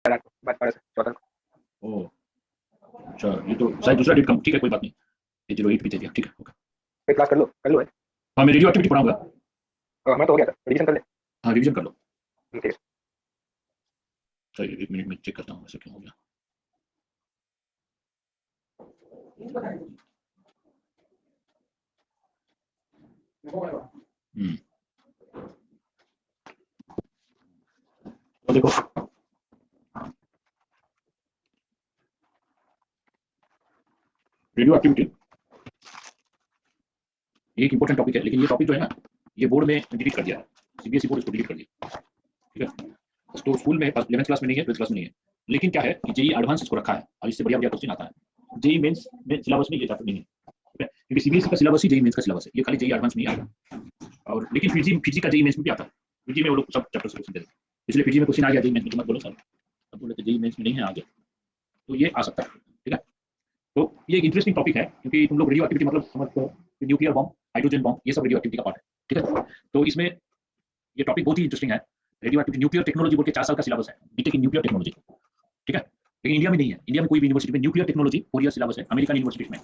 रात को 12 ओह अच्छा, ये तो शायद दूसरा डेट कम, ठीक है कोई बात नहीं, ये 08 भी दे दिया, ठीक है ओके। पे क्लास कर लो है। हाँ मैं रेडियो एक्टिविटी पढ़ाऊंगा। हमारा तो हो गया था, रिवीजन कर ले। हाँ रिवीजन कर लो। ठीक है। चलिए 1 मिनट में चेक करता हूँ ऐसा क्यों हो गया। तो देखो रेडियो एक्टिविटी एक इंपॉर्टेंट टॉपिक है, लेकिन ये टॉपिक जो है ना ये बोर्ड में डिलीट कर दिया है, सीबीएसई बोर्ड इसको डिलीट कर दिया, ठीक है। तो स्कूल में 11th क्लास में नहीं है, 12th क्लास में नहीं है, लेकिन क्या है कि जेई एडवांस इसको रखा है और इससे बढ़िया बढ़िया क्वेश्चन आता है। जेई मेंस में सिलेबस में ये चैप्टर नहीं है, ठीक है, क्योंकि सीबीएसई का सिलेबस ही जेई मेंस का सिलेबस है, ये खाली जेई एडवांस नहीं आएगा। और लेकिन फिजी का जेई मेंस में भी आता है, फिजी में वो लोग सब चैप्टर से क्वेश्चन देते हैं, इसलिए फिजी में क्वेश्चन आ गया जेई मेंस में तो मत बोलो सर, अब बोले तो जेई मेंस में नहीं है आगे, तो ये आ सकता है, ठीक है। तो ये एक इंटरेस्टिंग टॉपिक है क्योंकि तुम लोग रेडियो एक्टिविटी मतलब समझते हो, न्यूक्लियर बॉम्ब, हाइड्रोजन बॉम्ब, ये सब रेडियो एक्टिविटी का पार्ट है, ठीक है। तो इसमें ये टॉपिक बहुत ही इंटरेस्टिंग है। रेडियो एक्टिविटी न्यूक्लियर टेक्नोलॉजी बोल के 4 साल का सिलेबस है, बीटेक इन न्यूक्लियर टेक्नोलॉजी, ठीक है। लेकिन इंडिया में नहीं है, इंडिया में कोई भी यूनिवर्सिटी में न्यूक्लियर टेक्नोलॉजी 4 ईयर सिलेबस है, अमेरिकन यूनिवर्सिटीज में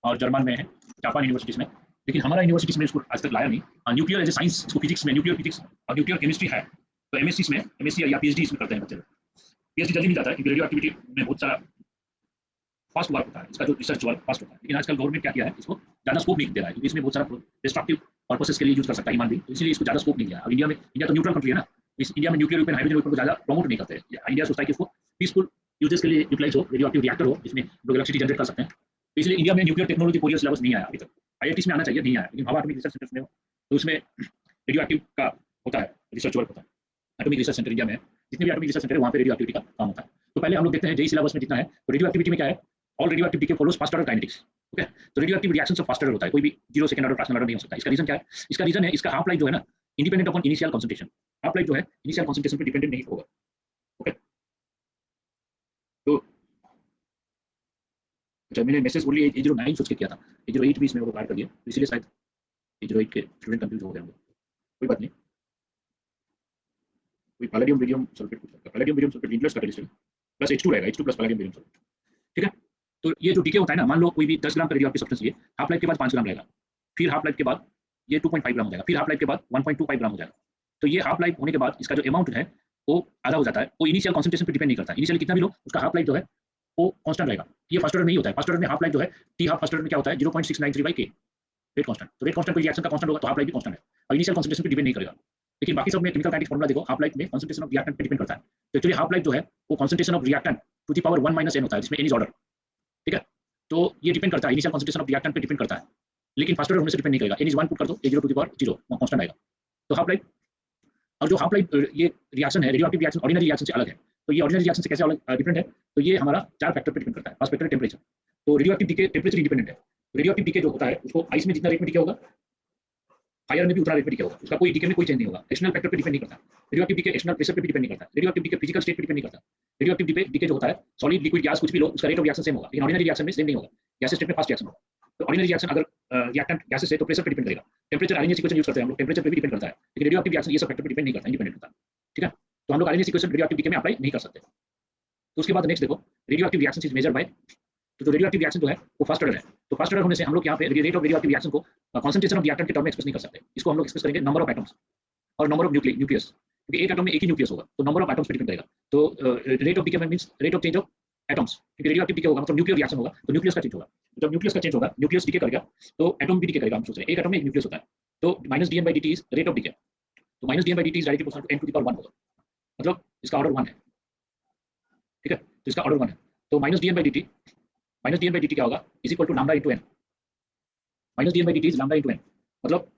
और जर्मन में है, जापान यूनिवर्सिटीज में, लेकिन हमारा यूनिवर्सिटीज में इसको आज तक लाया नहीं। न्यूक्लियर एज ए साइंस, इसको फिजिक्स में न्यूक्लियर फिजिक्स और न्यूक्लियर केमिस्ट्री है, तो एमएससी में, एमएससी या पीएचडी इसमें करते हैं बच्चे। पीएचडी जल्दी मिल जाता है क्योंकि रेडियो एक्टिविटी में बहुत सारा फास्ट वर्क होता है, इसका जो रिसर्च वर्क फास्ट होता है, लेकिन आजकल गवर्नमेंट क्या किया है, इसको ज़्यादा स्कोप नहीं दे रहा है क्योंकि इसमें बहुत सारा डिस्ट्रक्टिव पर्पसेस के लिए यूज कर सकता है ह्यूमन बीइंग, तो इसलिए इसको ज़्यादा स्कोप नहीं दिया। अब इंडिया तो न्यूट्रल कंट्री है ना, इस इंडिया में न्यूक्लियर वेपन, हाइड्रोजन वेपन को ज़्यादा प्रमोट नहीं करते। इंडिया सोचता है कि इसको पीसफुल यूजेस के लिए यूटिलाइज हो, रेडियो एक्टिव रिएक्टर हो, इसमें लोग इलेक्ट्रिसिटी जनरेट कर सकते हैं, तो इसलिए इंडिया में न्यूक्लियर टेक्नोलॉजी 4 ईयर सिलेबस नहीं आया अभी तक। आईआईटीज में आना चाहिए, नहीं आया, लेकिन भाभा एटॉमिक रिसर्च सेंटर में हो तो उसमें रेडियो एक्टिव का होता है, रिसर्च वर्क होता है। एटॉमिक रिसर्च सेंटर इंडिया में है, जितने भी एटॉमिक रिसर्च सेंटर है वहाँ पे रेडियो एक्टिविटी का काम होता है। तो पहले हम लोग देखते हैं जेई सिलेबस में जितना है, तो रेडियो एक्टिविटी में क्या है, ऑल रेडियो एक्टिविटी के follows fast order kinetics, okay. तो रेडियो एक्टिव रिएक्शन सब फास्ट ऑर्डर होता है, कोई भी 0 सेकंड ऑर्डर फ्रैक्शनल ऑर्डर नहीं हो सकता। इसका रीजन क्या है, इसका रीजन है इसका हाफ लाइफ जो है ना, independent upon initial concentration, half life जो है इनिशियल कंसंट्रेशन पे डिपेंडेंट नहीं होगा, ओके। तो अच्छा मैंने मैसेज बोली 809 सोच के किया था, 808 भी इसमें वो काट कर दिया, तो इसलिए शायद 808 के स्टूडेंट कंफ्यूज हो गए होंगे, कोई बात नहीं। कोई पैलेडियम बेरियम सल्फेट पूछ सकता है, पैलेडियम बेरियम सल्फेट इंटरेस्ट का केमिस्ट्री प्लस H2 रहेगा, H2 plus palladium barium sulphate, ठीक है। तो ये जो डीके होता है ना, मान लो कोई भी 10 ग्राम का रेडियोएक्टिव सब्सटेंस लिए, हाफ लाइफ के बाद 5 ग्राम रहेगा, फिर हाफ लाइफ के बाद ये 2.5 ग्राम हो जाएगा, फिर हाफ लाइफ के बाद 1.25 ग्राम हो जाएगा। तो ये हाफ लाइफ होने के बाद इसका जो अमाउंट है वो आधा हो जाता है, वो इनिशियल कॉन्सेंट्रेशन पर डिपेंड नहीं करता है, इनिशियली कितना भी लो उसका हाफ लाइफ जो है वो कांस्टेंट रहेगा। ये फर्स्ट ऑर्डर नहीं होता है, फर्स्ट ऑर्डर में हाफ लाइफ जो है टी हाफ फर्स्ट ऑर्डर में क्या होता है 0.693/k रेट कांस्टेंट, तो रेट कांस्टेंट कोई रिएक्शन का कांस्टेंट होगा तो हाफ लाइफ भी कांस्टेंट है और इनिशियल कॉन्सेंट्रेशन पे डिपेंड नहीं करेगा। लेकिन बाकी सब में केमिकल काइनेटिक्स फार्मूला देखो, हाफ लाइफ में कॉन्सेंट्रेशन ऑफ रिएक्टेंट पे डिपेंड करता है, तो एक्चुअली हाफ लाइफ जो है वो concentration of reactant to the power 1 - n होता है, जिसमें n इज ऑर्डर, ठीक है। तो ये डिपेंड करता है इनिशियल कॉन्सेंट्रेशन ऑफ रिएक्टेंट पे डिपेंड करता है, लेकिन फर्स्ट ऑर्डर होने से डिपेंड नहीं करेगा। n इज 1 पुट कर दो, a0 to the power 0 constant आएगा। तो हाफ लाइफ और जो हाफ लाइफ ये रिएक्शन है, रेडियोएक्टिव रिएक्शन ऑर्डिनरी रिएक्शन से अलग है। तो ये ऑर्डिनरी रिएक्शन से कैसे अलग डिफरेंट है, तो ये हमारा 4 फैक्टर पे डिपेंड करता है। फर्स्ट फैक्टर टेंपरेचर, तो रेडियोएक्टिव डीके टेंपरेचर इंडिपेंडेंट है। रेडियोएक्टिव डीके जो होता है उसको आइस में जितना रेट में डीके होगा, फायर में भी उतना रेट पे डीके होगा, उसका कोई डीके में कोई चेंज नहीं होगा, एक्सटर्नल फैक्टर पे डिपेंड नहीं करता। रेडियोएक्टिव डीके एक्सटर्नल प्रेशर पे भी डिपेंड नहीं करता, रेडियोएक्टिव डीके फिजिकल स्टेट पे डिपेंड नहीं करता। रेडियोएक्टिव डीके जो होता है सॉलिड लिक्विड गैस कुछ भी लो उसका रेट ऑफ रिएक्शन सेम होगा, लेकिन ऑर्डिनरी रिएक्शन में सेम नहीं होगा, गैस स्टेट में फास्ट रिएक्शन होगा। तो ऑर्डिनरी रिएक्शन अगर रिएक्टेंट गैसेस है तो प्रेशर पे डिपेंड करेगा, टेंपरेचर आरएनए इक्वेशन यूज करते हैं हम लोग, टेंपरेचर पे भी डिपेंड करता है, लेकिन रेडियोएक्टिव रिएक्शन ये सब फैक्टर पे डिपेंड नहीं करता, इंडिपेंडेंट होता है, ठीक है। तो हम लोग आरएनए इक्वेशन रेडियोएक्टिव डीके में अप्लाई नहीं कर सकते। तो उसके बाद नेक्स्ट देखो, radioactive reaction is measured by, तो जो रेडियोएक्टिव रिएक्शन जो है वो फर्स्ट ऑर्डर है, तो फर्स्ट ऑर्डर होने से हम लोग यहाँ पे रेट ऑफ रेडियोएक्टिव रिएक्शन को कॉन्सेंट्रेशन ऑफ रिएक्टेंट के टर्म में एक्सप्रेस नहीं कर सकते, इसको हम लोग एक्सप्रेस करेंगे नंबर ऑफ एटम्स और नंबर ऑफ न्यूक्लियस, क्योंकि एक एटम में एक ही न्यूक्लियस होगा, तो नंबर ऑफ एटम्स पे डिपेंड करेगा। तो rate of decay means rate of change of atoms, क्योंकि रेडियोएक्टिव डीके होगा मतलब न्यूक्लियर रिएक्शन होगा तो न्यूक्लियस का चेंज होगा, जब न्यूक्लियस का चेंज होगा न्यूक्लियस डीके करेगा तो एटम भी डीके करेगा। हम सोच रहे हैं एक एटम में एक न्यूक्लियस होता है, तो -dn/dt is rate of decay, तो -dn/dt is directly proportional to n to the power 1 होगा, मतलब इसका ऑर्डर 1 है, ठीक है। तो इसका ऑर्डर 1 है, तो -dn/dt क्या होगा is equal to lambda into n, -dn/dt is lambda into n, मतलब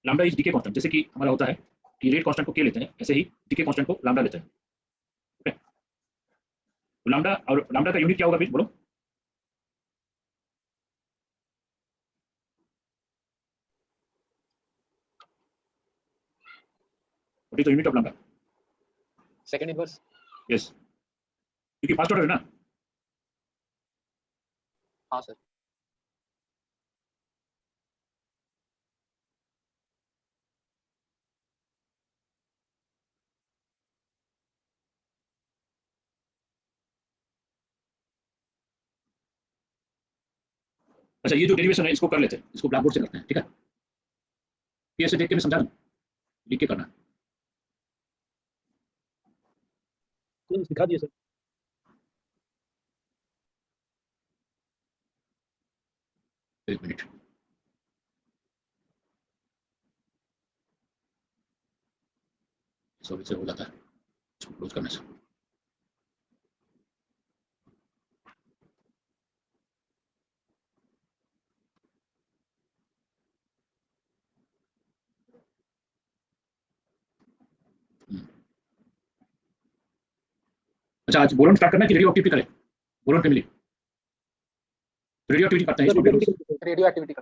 लैम्डा इज डीके कांस्टेंट, जैसे कि हमारा होता है कि रेट कांस्टेंट को k लेते हैं, ऐसे ही डीके कांस्टेंट को लैम्डा लेते हैं, ओके। तो लैम्डा और लैम्डा का यूनिट क्या होगा भी बोलो, what is the unit of lambda? Second inverse. Yes, क्योंकि फर्स्ट ऑर्डर है ना। हाँ सर। अच्छा ये जो डेरिवेशन है इसको कर लेते हैं, इसको ब्लैक बोर्ड से करते हैं, ठीक है। ये ऐसे देख के मैं समझा दूं, लिख के करना। दिखा दिए सर। एक मिनट, सब इससे हो जाता है, इसको क्लोज करने से। अच्छा आज बोरॉन स्टार्ट करना है कि रेडियो एक्टिविटी करें? बोरॉन फैमिली रेडियो एक्टिविटी करते हैं इसको। रेडियो एक्टिविटी का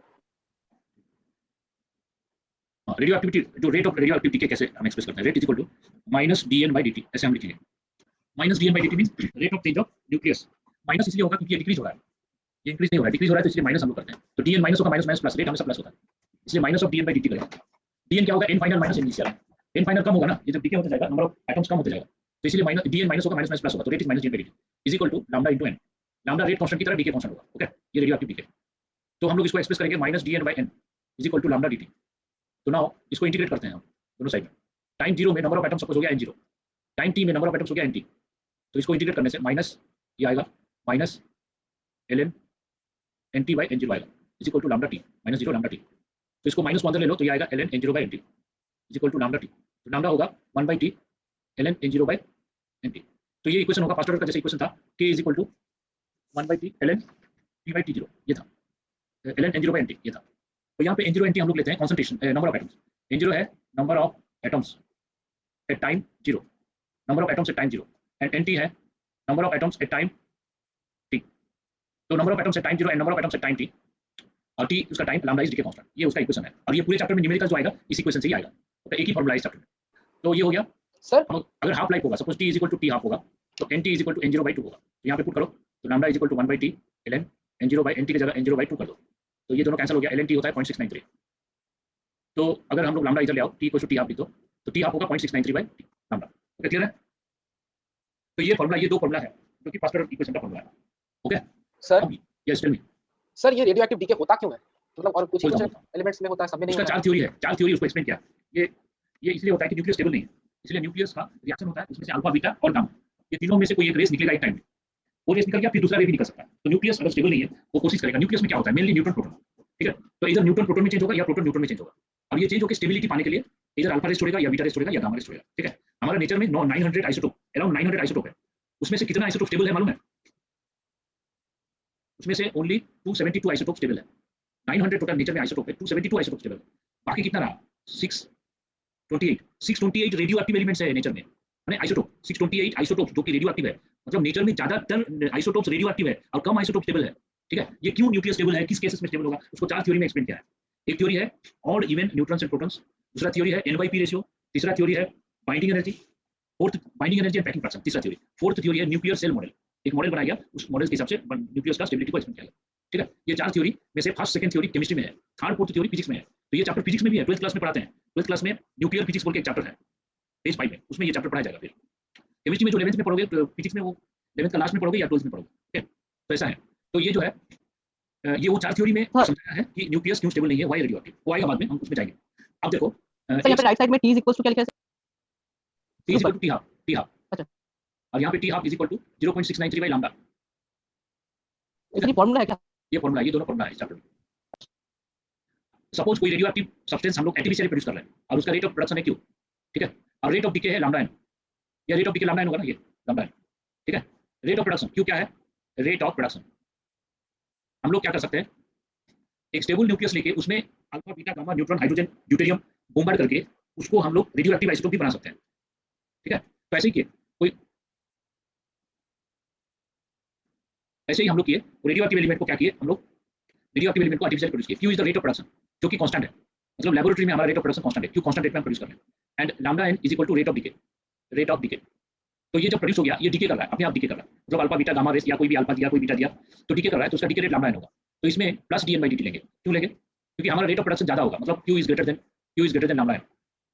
रेडियो एक्टिविटी, जो रेट ऑफ रेडियो एक्टिविटी के कैसे हम एक्सप्रेस करते हैं, rate is equal to minus dn/dt, ऐसे हम लिखेंगे। Minus dn/dt means rate of change of nucleus. Minus इसलिए होगा क्योंकि ये डिक्रीज हो रहा है, ये इंक्रीज नहीं हो रहा है, डिक्रीज हो रहा है, तो इसलिए माइनस हम लोग करते हैं। तो dn माइनस होगा, माइनस माइनस प्लस, रेट हमेशा प्लस होता है, इसलिए माइनस ऑफ dn/dt करेंगे। dn क्या होगा, n final minus n initial. n final कम होगा ना, ये जब डीके होता जाएगा नंबर ऑफ एटम्स कम होता जाएगा, तो इसलिए माइनस dn माइनस होगा, माइनस माइनस प्लस होगा, तो rate is minus dn/dt is equal to lambda into n। Lambda rate constant की तरह डीके कांस्टेंट होगा, ओके। ये रेडियो एक्टिव डीके, तो हम लोग इसको एक्सप्रेस करेंगे minus dn/n is equal to lambda dt। तो नाउ इसको इंटीग्रेट करते हैं हम दोनों साइड में। टाइम 0 में नंबर ऑफ एटम्स सपोज हो गया n0, टाइम t में नंबर ऑफ एटम्स हो गया nt, तो इसको इंटीग्रेट करने से माइनस ये आएगा माइनस ln nt/n0 आएगा is equal to lambda t minus 0 lambda t। तो इसको माइनस को अंदर ले लो, तो ये आएगा ln n0/nt is equal to lambda t। तो लैम्डा होगा 1/t ln n0/nt। तो ये इक्वेशन होगा फर्स्ट ऑर्डर का, जैसे इक्वेशन था k is equal to 1/t ln t/t0, ये था ln n0/nt, ये था। तो यहाँ पे n0/nt हम लोग लेते हैं concentration, number of atoms. n0 है number of atoms at time 0, number of atoms at time 0, and nt है number of atoms at time t। तो number of atoms at time 0 and number of atoms at time t, और t उसका time, lambda is decay constant, ये उसका equation है। और ये पूरे चैप्टर में न्यूमेरिकल जो आएगा इस इक्वेशन से ही आएगा, तो एक ही फॉर्मूला है इस चैप्टर में। तो ये हो गया सर। अगर हाफ लाइफ होगा, suppose t is equal to t half होगा, तो nt is equal to n0/2 होगा। तो यहाँ पे पुट करो, तो lambda is equal to 1/t ln n0/nt की जगह n0/2 कर दो, तो ये दोनों कैंसिल हो गया, ln t होता है 0.693। तो अगर हम लोग लैम्डा इधर ले आओ, t equal to t half लिख दो, तो t हाफ होगा 0.693/t लैम्डा। ओके, क्लियर है? तो ये फॉर्मूला, ये दो फॉर्मूला है जो कि फर्स्ट ऑर्डर इक्वेशन का फॉर्मूला है। Okay sir yes tell me sir, ये रेडियो एक्टिव डीके होता क्यों है? मतलब और कुछ एलिमेंट्स में होता है, सब में नहीं इसका होता चार थ्योरी है, चार थ्योरी उसको एक्सप्लेन किया। ये इसलिए होता है कि न्यूक्लियस स्टेबल नहीं है, इसलिए न्यूक्लियस का रिएक्शन होता है, उसमें से अल्फा बीटा और गामा, ये तीनों में से कोई एक रेस निकलेगा एक टाइम में। वो रेस निकल गया फिर दूसरा रे भी निकल सकता है। तो न्यूक्लियस अगर स्टेबल नहीं है, वो कोशिश करेगा। न्यूक्लियस में क्या होता है, मेनली न्यूट्रॉन प्रोटॉन, ठीक है। तो इधर न्यूट्रॉन प्रोटॉन में चेंज होगा या प्रोटॉन न्यूट्रॉन में चेंज होगा। अब ये चेंज होकर स्टेबिलिटी पाने के लिए इधर अल्फा रेस छोड़ेगा या बीटा रेस छोड़ेगा या गामा रेस छोड़ेगा, ठीक है। हमारा नेचर में 900 आइसोटोप, अराउंड 900 आइसोटोप है, उसमें से कितना आइसोटोप स्टेबल है मालूम है? उसमें से ओनली 272 आइसोटोप स्टेबल है। 900 टोटल नेचर में आइसोटोप है, 272 आइसोटोप स्टेबल है, बाकी कितना रहा? 628 रेडियो एक्टिव एलिमेंट्स है नेचर में, माने आइसोटोप 628 आइसोटोप जो कि रेडियो एक्टिव है। मतलब नेचर में ज्यादातर आइसोटोप्स रेडियो एक्टिव है और कम आइसोटोप स्टेबल है, ठीक है। ये क्यों न्यूक्लियस स्टेबल है, किस केसेस में स्टेबल होगा, उसको चार थ्योरी में एक्सप्लेन किया है। एक थ्योरी है odd even neutrons and protons, दूसरा थ्योरी है n/p रेशियो, तीसरा थ्योरी है binding energy, fourth binding energy and packing fraction, तीसरा थ्योरी, फोर्थ थ्योरी है न्यूक्लियर सेल मॉडल। एक मॉडल बनाया गया, उस मॉडल के हिसाब से न्यूक्लियस का स्टेबिलिटी को एक्सप्लेन किया गया, ठीक है। ये चार थ्योरी में से फर्स्ट सेकंड थ्योरी केमिस्ट्री में है, थर्ड फोर्थ थ्योरी फिजिक्स में है। तो ये चैप्टर फिजिक्स में भी है, 12th क्लास में पढ़ाते हैं। 12th क्लास में न्यूक्लियर फिजिक्स बोल के एक चैप्टर है, पेज 5 में, उसमें ये चैप्टर पढ़ाया जाएगा। फिर केमिस्ट्री में जो 11th में पढ़ोगे, फिजिक्स में वो 11th का लास्ट में पढ़ोगे या 12th में पढ़ोगे, ठीक है। तो ऐसा है। तो ये जो है ये वो चार थ्योरी में समझाया है कि न्यूक्लियस क्यों स्टेबल नहीं है, व्हाई रेडियो एक्टिव, वो आएगा बाद में, हम उसमें जाएंगे। अब देखो सर यहाँ पे राइट साइड में t इज इक्वल्स टू क्या लिखा है? t is equal to t half, अच्छा। और यहाँ पे t half is equal to 0.693 by lambda. ये फॉर्मूला है क्या? ये फॉर्मूला, ये दोनों फॉर्मूला है इस चैप्टर में। सपोज कोई रेडियो एक्टिव सब्सटेंस हम लोग आर्टिफिशियली प्रोड्यूस कर रहे हैं और उसका रेट ऑफ प्रोडक्शन है क्यू, ठीक है, और रेट ऑफ डीके है लैम्डा एन। या rate of decay lambda N होगा ना, ये लैम्डा एन, ठीक है। रेट ऑफ प्रोडक्शन क्यू क्या है, रेट ऑफ प्रोडक्शन। हम लोग क्या कर सकते हैं, एक स्टेबल न्यूक्लियस लेके उसमें alpha beta gamma neutron hydrogen deuterium bombard करके उसको हम लोग रेडियो एक्टिव आइसोटोप भी बना सकते हैं, ठीक है। तो ऐसे ही किए, कोई ऐसे ही हम लोग किए, रेडियो एक्टिव एलिमेंट को क्या किए हम लोग, रेडियो एक्टिव एलिमेंट को आर्टिफिशियल प्रोड्यूस किए। Q is the rate of production, जो कि कांस्टेंट है, मतलब लैबोरेटरी में हमारा रेट ऑफ प्रोडक्शन कांस्टेंट है, क्यू कांस्टेंट रेट में हम प्रोड्यूस कर रहे हैं, and lambda N is equal to rate of decay, rate of decay. तो ये जब प्रोड्यूस हो गया, ये डीके कर रहा है, अपने आप डीके कर रहा है, मतलब अल्फा बीटा गामा रेस या कोई भी अल्फा दिया कोई बीटा दिया तो डीके कर रहा है, तो उसका डीके रेट लैम्डा एन होगा। तो इसमें प्लस dn/dt लेंगे, क्यों लेंगे, क्योंकि हमारा रेट ऑफ प्रोडक्शन ज्यादा होगा, मतलब q इज ग्रेटर देन लैम्डा एन।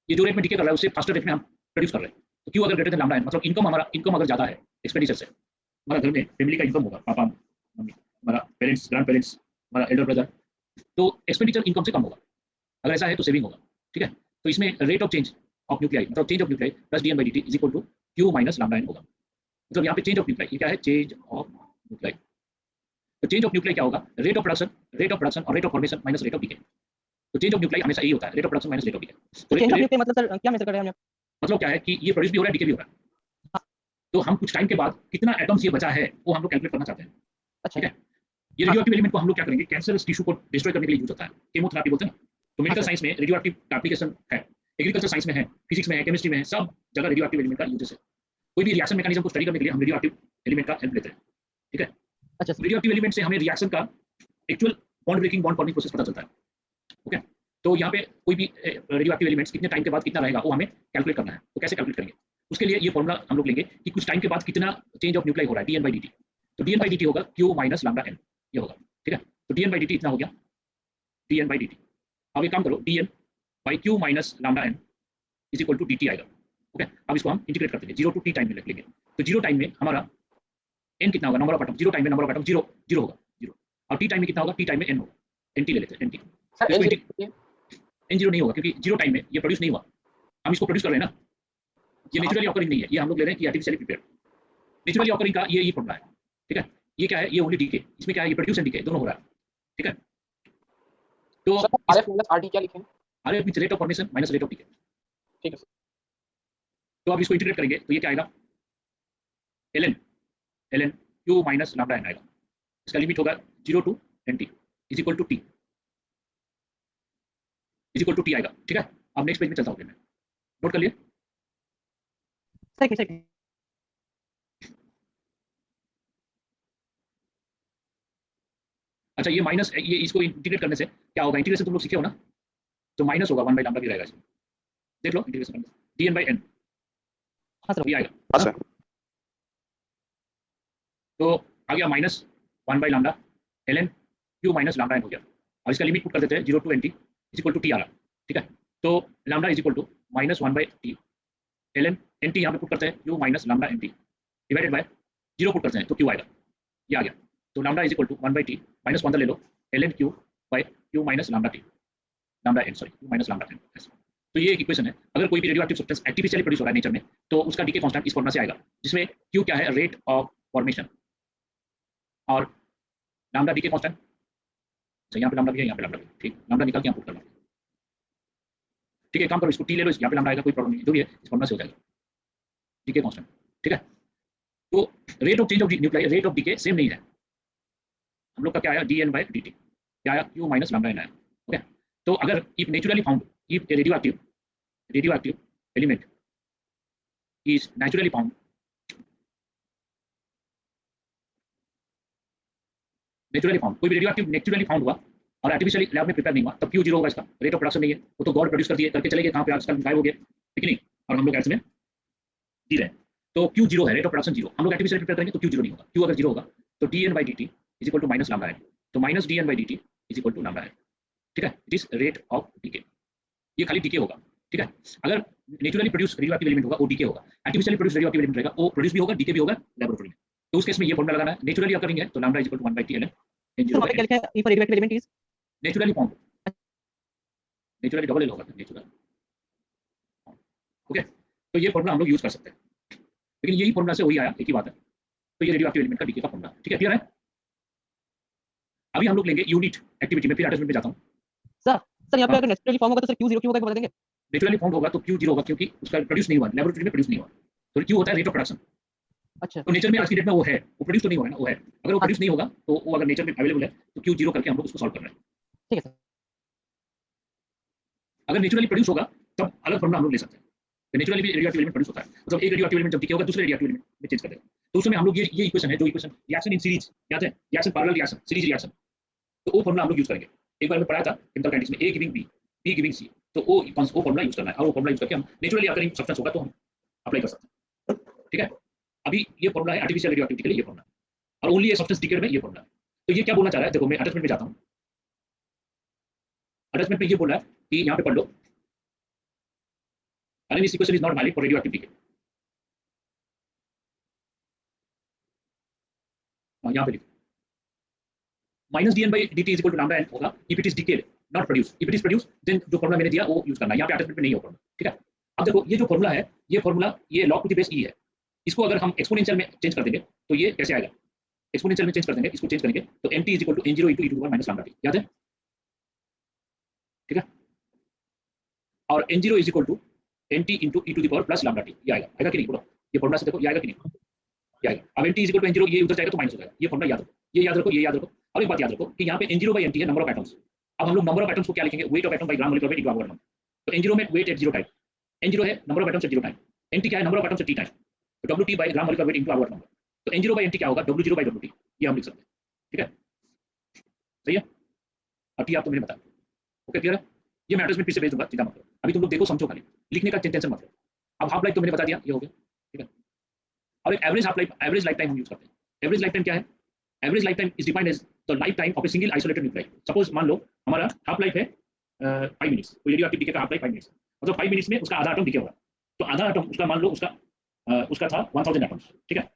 ये जो रेट में डीके कर रहा है उससे फास्टर रेट में हम प्रोड्यूस कर रहे हैं, तो q अगर ग्रेटर देन लैम्डा एन, मतलब इनकम अगर ज्यादा है एक्सपेंडिचर से, हमारा घर में फैमिली का इनकम होगा, पापा मम्मी, हमारा पेरेंट्स ग्रैंड पेरेंट्स हमारा एल्डर ब्रदर, तो एक्सपेंडिचर इनकम से कम होगा। अगर ऐसा है तो सेविंग होगा, ठीक है। तो इसमें rate of change of nuclei, मतलब change of nuclei plus dn by dt is equal to q minus lambda n होगा। मतलब यहाँ पे चेंज ऑफ न्यूक्लियाई, ये क्या है, चेंज ऑफ न्यूक्लियाई। तो चेंज ऑफ न्यूक्लियाई क्या होगा, रेट ऑफ प्रोडक्शन और rate of formation minus rate of decay. तो चेंज ऑफ न्यूक्लियाई हमेशा यही होता है, rate of production minus rate of decay. तो चेंज ऑफ न्यूक्लियाई मतलब सर क्या मेजर कर रहे हैं हम? मतलब क्या है कि ये प्रोड्यूस भी हो रहा है, डीके भी हो रहा है। तो हम कुछ टाइम के बाद कितना एटम्स ये बचा है वो हम लोग कैलकुलेट करना चाहते हैं, ठीक है। ये रेडियोएक्टिव एलिमेंट को हम लोग क्या करेंगे, कैंसरस टिश्यू को डिस्ट्रॉय करने के लिए यूज होता है, केमोथेरेपी बोलते हैं ना। तो मेडिकल साइंस में रेडियोएक्टिव का एप्लीकेशन है, एग्रीकल्चर साइंस में है, फिजिक्स में है, केमिस्ट्री में है, सब जगह रेडियोएक्टिव एलिमेंट का यूजेस है। कोई भी रिएक्शन मैकेनिज्म को स्टडी करने के लिए हम रेडियोएक्टिव एलिमेंट का हेल्प लेते हैं, ठीक है। अच्छा रेडियोएक्टिव एलिमेंट से हमें रिएक्शन का actual bond breaking, bond forming process पता चलता है, ओके। तो यहाँ पे कोई भी रेडियोएक्टिव एलिमेंट्स कितने टाइम के बाद कितना रहेगा वो हमें कैलकुलेट करना है। तो कैसे कैलकुलेट करेंगे, उसके लिए ये फॉर्मूला हम लोग लेंगे कि कुछ टाइम के बाद कितना चेंज ऑफ न्यूक्लियाई हो रहा है, dn by dt। तो dn by dt होगा q माइनस लैम्डा n, ये होगा, ठीक है। तो dn by dt इतना हो गया, dn by dt। अब एक काम करो, dn by q minus lambda n is equal to dt आएगा, ओके। अब इसको हम इंटीग्रेट करते हैं, 0 टू t टाइम में लिख लेंगे। तो 0 टाइम में हमारा n कितना होगा, नंबर ऑफ एटम, 0 टाइम में नंबर ऑफ एटम 0 0 होगा, 0। और t टाइम में कितना होगा, t टाइम में n होगा, nt ले लेते हैं, nt। सर n0 नहीं होगा क्योंकि 0 टाइम में ये प्रोड्यूस नहीं हुआ, हम इसको प्रोड्यूस कर रहे हैं ना, ये नेचुरली ऑकरिंग नहीं है, ये हम लोग ले रहे हैं कि आर्टिफिशियली प्रिपेयर्ड। नेचुरली ऑकरिंग का ये फॉर्मूला है, ठीक है। ये क्या है, ये ओनली डीके, इसमें क्या है, ये प्रोड्यूस एंड डीके दोनों हो रहा है, ठीक है। तो RF माइनस RD क्या लिखें? RF means rate of formation minus rate of decay, ठीक है सर। तो अब इसको इंटीग्रेट करेंगे तो ये क्या आएगा, ln q minus lambda n आएगा। इसका लिमिट होगा 0 to nt is equal to t, is equal to t आएगा, ठीक है। अब नेक्स्ट पेज में चलता हूं, मैं नोट कर लिए। सही सही। अच्छा ये माइनस, ये इसको इंटीग्रेट करने से क्या होगा, इंटीग्रेशन तुम लोग सीखे हो ना, तो माइनस होगा 1 बाई लैम्डा भी रहेगा इसमें, देख लो इंटीग्रेशन करने से dn by n, हाँ सर ये आएगा। हाँ सर। तो आ गया minus 1 by lambda ln q minus lambda n हो गया। और इसका लिमिट पुट कर देते हैं 0 to nt is equal to t आ रहा, ठीक है। तो lambda is equal to minus 1 by t ln nt यहाँ पे पुट करते हैं q minus lambda nt divided by 0 put करते हैं तो q आएगा, ये आ गया। तो lambda is equal to 1 by t minus 1 ले लो ln q by q minus lambda t, lambda n sorry, q minus lambda n। तो ये एक इक्वेशन है। अगर कोई भी रेडियोएक्टिव सब्सटेंस आर्टिफिशियली प्रोड्यूस हो रहा है नेचर में तो उसका डीके कांस्टेंट इस फॉर्मूला से आएगा, जिसमें q क्या है, रेट ऑफ फॉर्मेशन, और लैम्डा डीके कांस्टेंट। अच्छा यहाँ पे लैम्डा भी है, यहाँ पे लैम्डा भी, ठीक। लैम्डा निकाल के यहाँ पुट करना, ठीक है। काम करो, इसको t ले लो, यहाँ पे लैम्डा आएगा, कोई प्रॉब्लम नहीं, जो भी है इस फॉर्मूला से हो जाएगा, डीके कांस्टेंट, ठीक है। तो rate of change of nuclei, rate of decay same नहीं है। हम लोग का क्या आया, dn by dt, क्या आया, q माइनस लैम्डा n आया, ओके। तो अगर if naturally found, if A radioactive element is naturally found, कोई भी रेडियोएक्टिव नेचुरली फाउंड हुआ और आर्टिफिशियली लैब में प्रिपेयर नहीं हुआ, तब Q0 होगा, इसका रेट ऑफ प्रोडक्शन नहीं है, वो तो गॉड प्रोड्यूस कर दिए, करके चले गए, कहाँ पे आजकल गायब हो गए, ठीक नहीं। और हम लोग ऐसे में दी रहे, तो Q0 है, रेट ऑफ प्रोडक्शन 0। हम लोग आर्टिफिशियली प्रिपेयर करेंगे तो Q0 नहीं होगा, Q अगर 0 होगा तो dn by dt is equal to minus lambda n, तो minus dn by dt is equal to lambda n, ठीक है। It is rate of decay, ये खाली डीके होगा, ठीक है। अगर नेचुरली प्रोड्यूस रेडियोएक्टिव एलिमेंट होगा वो डीके होगा, आर्टिफिशियली प्रोड्यूस रेडियोएक्टिव एलिमेंट रहेगा वो प्रोड्यूस भी होगा, डीके भी होगा लेबोरेटरी में। तो उस केस में ये फॉर्मूला लगाना है, नेचुरली अकरिंग है तो lambda is equal to 1 by t ln तो वहाँ पे क्या लिखा है, if radioactive element is naturally found, naturally double L होगा नेचुरल, ओके। तो ये फॉर्मूला हम लोग यूज कर सकते हैं, लेकिन यही फॉर्मूला से वही आया, एक ही बात है। तो ये रेडियोएक्टिव एलिमेंट का डीके का फॉर्मूला, ठीक है, क्लियर है। अभी हम लोग लेंगे यूनिट एक्टिविटी में, फिर अटैचमेंट पे जाता हूँ। सर यहाँ पे अगर नेचुरली फॉर्म होगा तो सर Q0 क्यों होगा बता देंगे? नेचुरली फाउंड होगा तो Q0 होगा क्योंकि उसका प्रोड्यूस नहीं हुआ, लेबोरेटरी में प्रोड्यूस नहीं हुआ। तो Q होता है रेट ऑफ प्रोडक्शन। अच्छा तो नेचर में आज की डेट में वो है, वो प्रोड्यूस तो नहीं हुआ है ना, वो है। अगर वो प्रोड्यूस नहीं होगा तो वो अगर नेचर में अवेलेबल है तो Q0 करके हम लोग उसको सॉल्व कर रहे हैं, ठीक है सर। अगर नेचुरली प्रोड्यूस होगा तब अलग फॉर्मूला हम लोग ले सकते हैं। तो नेचुरली भी रेडियोएक्टिव एलिमेंट प्रोड्यूस होता है, मतलब एक रेडियोएक्टिव एलिमेंट जब डीके होगा दूसरे रेडियोएक्टिव एलिमेंट में चेंज कर देगा। तो उसमें हम लोग ये इक्वेशन है, जो इक्वेशन रिएक्शन इन सीरीज, याद है, reaction parallel reaction, series reaction, तो वो फॉर्मूला हम लोग यूज करेंगे। एक बार मैं पढ़ाया था केमिकल काइनेटिक्स में, A giving B, B giving C, तो वो फॉर्मूला यूज करना है, और वो फॉर्मूला यूज करके हम नेचुरली अकरिंग सब्सटेंस होगा तो हम अप्लाई कर सकते हैं, ठीक है। अभी ये फॉर्मूला है आर्टिफिशियल रेडियोएक्टिविटी के लिए, ये फॉर्मूला, और ओनली ये सब्सटेंस डिकेड में ये फॉर्मूला। तो ये क्या बोलना चाह रहा है, देखो मैं अटैचमेंट में जाता हूँ, अटैचमेंट में ये बोल रहा है कि यहाँ पे पढ़ लो, and this equation is not valid for radioactive decay। यहाँ पे लिखो minus dn by dt is equal to lambda n होगा if it is decayed not produce, if it is produce then जो फॉर्मूला मैंने दिया वो यूज करना है, यहाँ पे अटैचमेंट में नहीं होगा, ठीक है। अब देखो ये जो फॉर्मूला है, ये फॉर्मूला ये log to the base e है, इसको अगर हम एक्सपोनेंशियल में चेंज कर देंगे तो ये कैसे आएगा, एक्सपोनेंशियल में चेंज कर देंगे, इसको चेंज करेंगे तो nt is equal to n0 into e to the power minus lambda t, याद है, ठीक है। और n0 is equal to nt into e to the power plus lambda t, ये आएगा कि नहीं, बोलो ये फॉर्मूला से देखो ये आएगा कि नहीं, ये आएगा। अब nt is equal to n0, ये उधर जाएगा तो माइनस हो जाएगा, ये फॉर्मूला याद रखो, ये याद रखो, ये याद रखो। और एक बात याद रखो कि यहाँ पे n0 by nt है नंबर ऑफ एटम्स। अब हम लोग नंबर ऑफ एटम्स को क्या लिखेंगे, weight of atom by gram molecular weight equal to 1। तो n0 में वेट एट 0 टाइम, n0 है number of atoms at 0 time, nt क्या है number of atoms at t time, तो wt by gram molecular weight into our number, तो n0 by nt क्या होगा, w0 by wt, ये हम लिख सकते हैं, ठीक है, सही है। अब t आप तो मैंने बताया, ओके क्लियर है। ये मैं एड्रेस में फिर से भेज दूंगा, चिंता मत करो, अभी तुम लोग देखो समझो, खाली लिखने का टेंशन मत लो। अब हाफ लाइफ तो मैंने बता दिया, ये हो गया, ठीक है। और एक average half life, average life time हम यूज करते हैं। एवरेज लाइफ टाइम क्या है, average life time is defined as the life time of a single isolated nuclei. Suppose मान लो हमारा हाफ लाइफ है 5 मिनट्स, तो रेडियोएक्टिव डीके का हाफ लाइफ 5 मिनट्स, मतलब 5 मिनट्स में उसका आधा एटम डीके होगा, तो आधा एटम उसका मान लो उसका था 1000 एटम्स, ठीक है।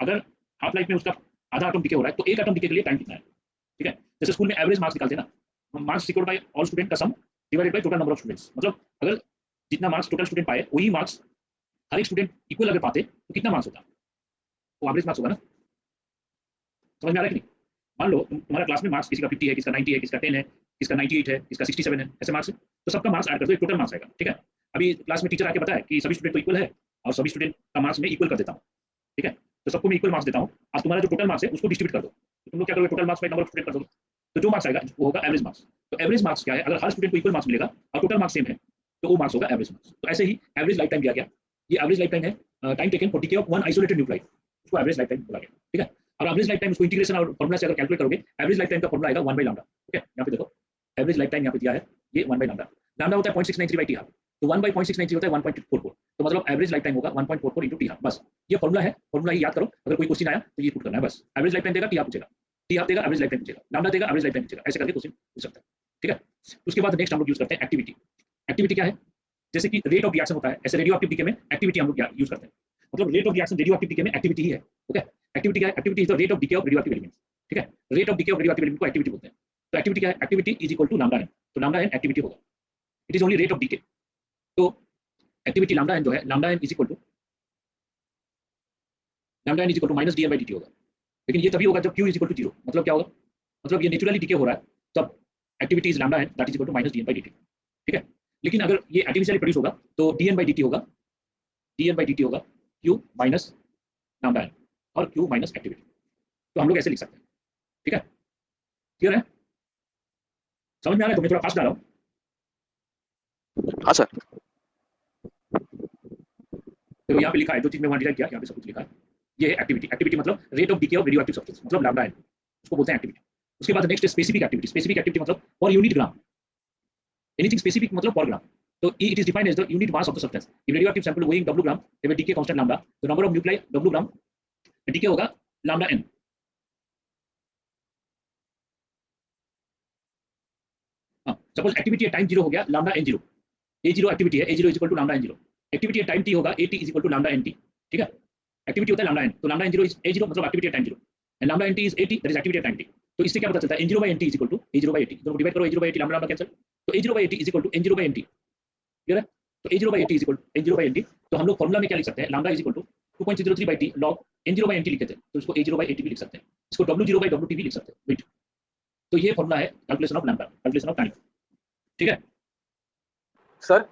अगर हाफ लाइफ में उसका आधा एटम डीके हो रहा है तो एक एटम डीके के लिए टाइम कितना है, ठीक है। जैसे स्कूल में एवरेज मार्क्स निकालते हैं ना, marks equal by all student का sum divided by total number of students, मतलब अगर जितना मार्क्स टोटल स्टूडेंट पाए वही मार्क्स हर एक स्टूडेंट इक्वल अगर पाते तो कितना मार्क्स होता, वो एवरेज मार्क्स होगा ना, समझ में आ रहा है कि नहीं। मान लो तुम्हारा क्लास में मार्क्स किसी का 50 है, किसका 90 है, किसका 10 है, किसका 98 है, किसका 67 है, ऐसे मार्क्स है, तो सबका मार्क्स ऐड कर दो, एक टोटल मार्क्स आएगा, ठीक है। अभी क्लास में टीचर आके बताया कि सभी स्टूडेंट तो इक्वल है और सभी स्टूडेंट का मार्क्स मैं इक्वल कर देता हूँ, ठीक है, तो सबको मैं इक्वल मार्क्स देता हूँ। आज तुम्हारा जो टोटल मार्क्स है उसको डिस्ट्रीब्यूट कर दो, तो तुम लोग क्या करोगे, total marks by number of student कर दो, तो जो मार्क्स आएगा वो होगा एवरेज मार्क्स। तो एवरेज मार्क्स क्या है, अगर हर स्टूडेंट को इक्वल मार्क्स मिलेगा और टोटल मार्क्स सेम है तो वो मार्क्स होगा एवरेज मार्क्स। तो ऐसे ही एवरेज लाइफ टाइम दिया गया, ये एवरेज लाइफ टाइम है time taken for DK of one isolated nuclei, उसको एवरेज लाइफ टाइम बोला गया, ठीक है। और एवरेज लाइफ टाइम उसको इंटीग्रेशन और फॉर्मूला से अगर कैलकुलेट करोगे, एवरेज लाइफ टाइम का फॉर्मूला आएगा 1 बाय लैम्डा, ठीक है। यहाँ पे देखो एवरेज लाइफ टाइम यहाँ पे दिया है, ये 1 बाय लैम्डा, लैम्डा होता है 0.693 बाय टी हाफ, तो 1 बाय 0.693 होता है 1.44, तो मतलब एवरेज लाइफ टाइम होगा 1.44 into टी हाफ, बस ये फॉर्मूला है, फॉर्मूला ही याद करो, अगर कोई क्वेश्चन आया तो ये पुट करना है बस। एवरेज लाइफ टाइम देगा टी हाफ पूछेगा, टी हाफ देगा एवरेज लाइफ टाइम पूछेगा, लैम्डा देगा एवरेज लाइफ टाइम पूछेगा, ऐसे करके क्वेश्चन पूछ सकता है, ठीक है। उसके बाद नेक्स्ट हम लोग यूज करते हैं एक्टिविटी। एक्टिविटी क्या है, जैसे कि रेट ऑफ रिएक्शन होता है, ऐसे रेडियोएक्टिव डीके में एक्टिविटी हम लोग क्या यूज करते हैं, मतलब rate of reaction radioactive decay में एक्टिविटी ही है, ओके। एक्टिविटी क्या है, activity is the rate of decay of radioactive elements, ठीक है। Rate of decay of radioactive element को एक्टिविटी बोलते हैं। तो एक्टिविटी क्या है, activity is equal to lambda N, तो लैम्डा एन एक्टिविटी होगा, it is only rate of decay. तो एक्टिविटी लैम्डा एन जो है, lambda N is equal to minus dn by dt होगा, लेकिन ये तभी होगा जब q इज इक्वल टू 0, मतलब क्या होगा, मतलब ये नेचुरली डीके हो रहा है तब activity is lambda N that is equal to minus dn by dt, ठीक है। लेकिन अगर ये आर्टिफिशियली प्रोड्यूस होगा तो dn by dt होगा, dn by dt होगा q माइनस लैम्डा एन और q माइनस एक्टिविटी, तो हम लोग ऐसे लिख सकते हैं, ठीक है, क्लियर है, समझ में आ रहा है, तो मैं थोड़ा फास्ट जा रहा हूँ। हाँ सर, तो यहाँ पे लिखा है जो चीज मैं वहाँ डिराइव किया, यहाँ पे सब कुछ लिखा है, ये है एक्टिविटी। एक्टिविटी मतलब rate of decay of radioactive substance, मतलब लैम्डा एन, उसको बोलते हैं एक्टिविटी। उसके बाद next specific activity. Specific activity मतलब for unit gram, anything specific मतलब पर ग्राम, तो it is defined as the unit mass of the substance. If radioactive sample weighing w gram there decay constant lambda, the number of nuclei w gram, decay होगा lambda n। Suppose activity time 0 हो गया, lambda n0, a0 activity है, a0 is equal to lambda n0। Activity time t होगा, at is equal to lambda nt, ठीक है। Activity होता है lambda n, तो लैम्डा n0 इज a0, मतलब activity time 0, and lambda nt is at, that is activity time t। तो इससे क्या पता चलता है, n0 by nt is equal to a0 by at, तो डिवाइड करो a0 by at, lambda lambda cancel, तो a0 by at is equal to n0 by nt, clear है। तो a0 by at is equal to n0 by nt, तो हम लोग formula में क्या लिख सकते हैं, lambda is equal to 2.603 by t log n0 by nt लिखते थे, तो इसको a0 by at भी लिख सकते हैं, इसको w0 by wt भी लिख सकते हैं, वेट। तो ये फार्मूला है calculation of lambda, calculation of time, ठीक है sir.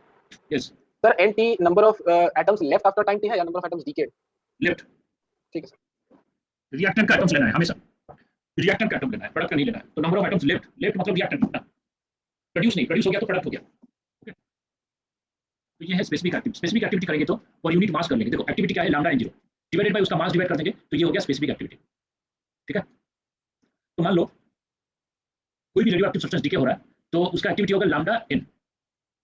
Yes sir nt number of atoms left after time t है या number of atoms decayed? Left, ठीक है सर। रिएक्टेंट का एटम्स लेना है हमेशा, रिएक्टेंट का एटम लेना है, प्रोडक्ट का नहीं लेना है। तो number of atoms left, left मतलब रिएक्टेंट ना, प्रोड्यूस नहीं, प्रोड्यूस हो गया तो प्रोडक्ट हो गया, ओके। तो ये है स्पेसिफिक एक्टिविटी। स्पेसिफिक एक्टिविटी करेंगे तो पर यूनिट मास कर लेंगे। देखो एक्टिविटी क्या है, लैम्डा n0 डिवाइडेड बाय उसका मास डिवाइड कर देंगे, तो ये हो गया स्पेसिफिक एक्टिविटी, ठीक है। तो मान लो कोई भी रेडियोएक्टिव सब्सटेंस डीके हो रहा है तो उसका एक्टिविटी होगा लैम्डा n,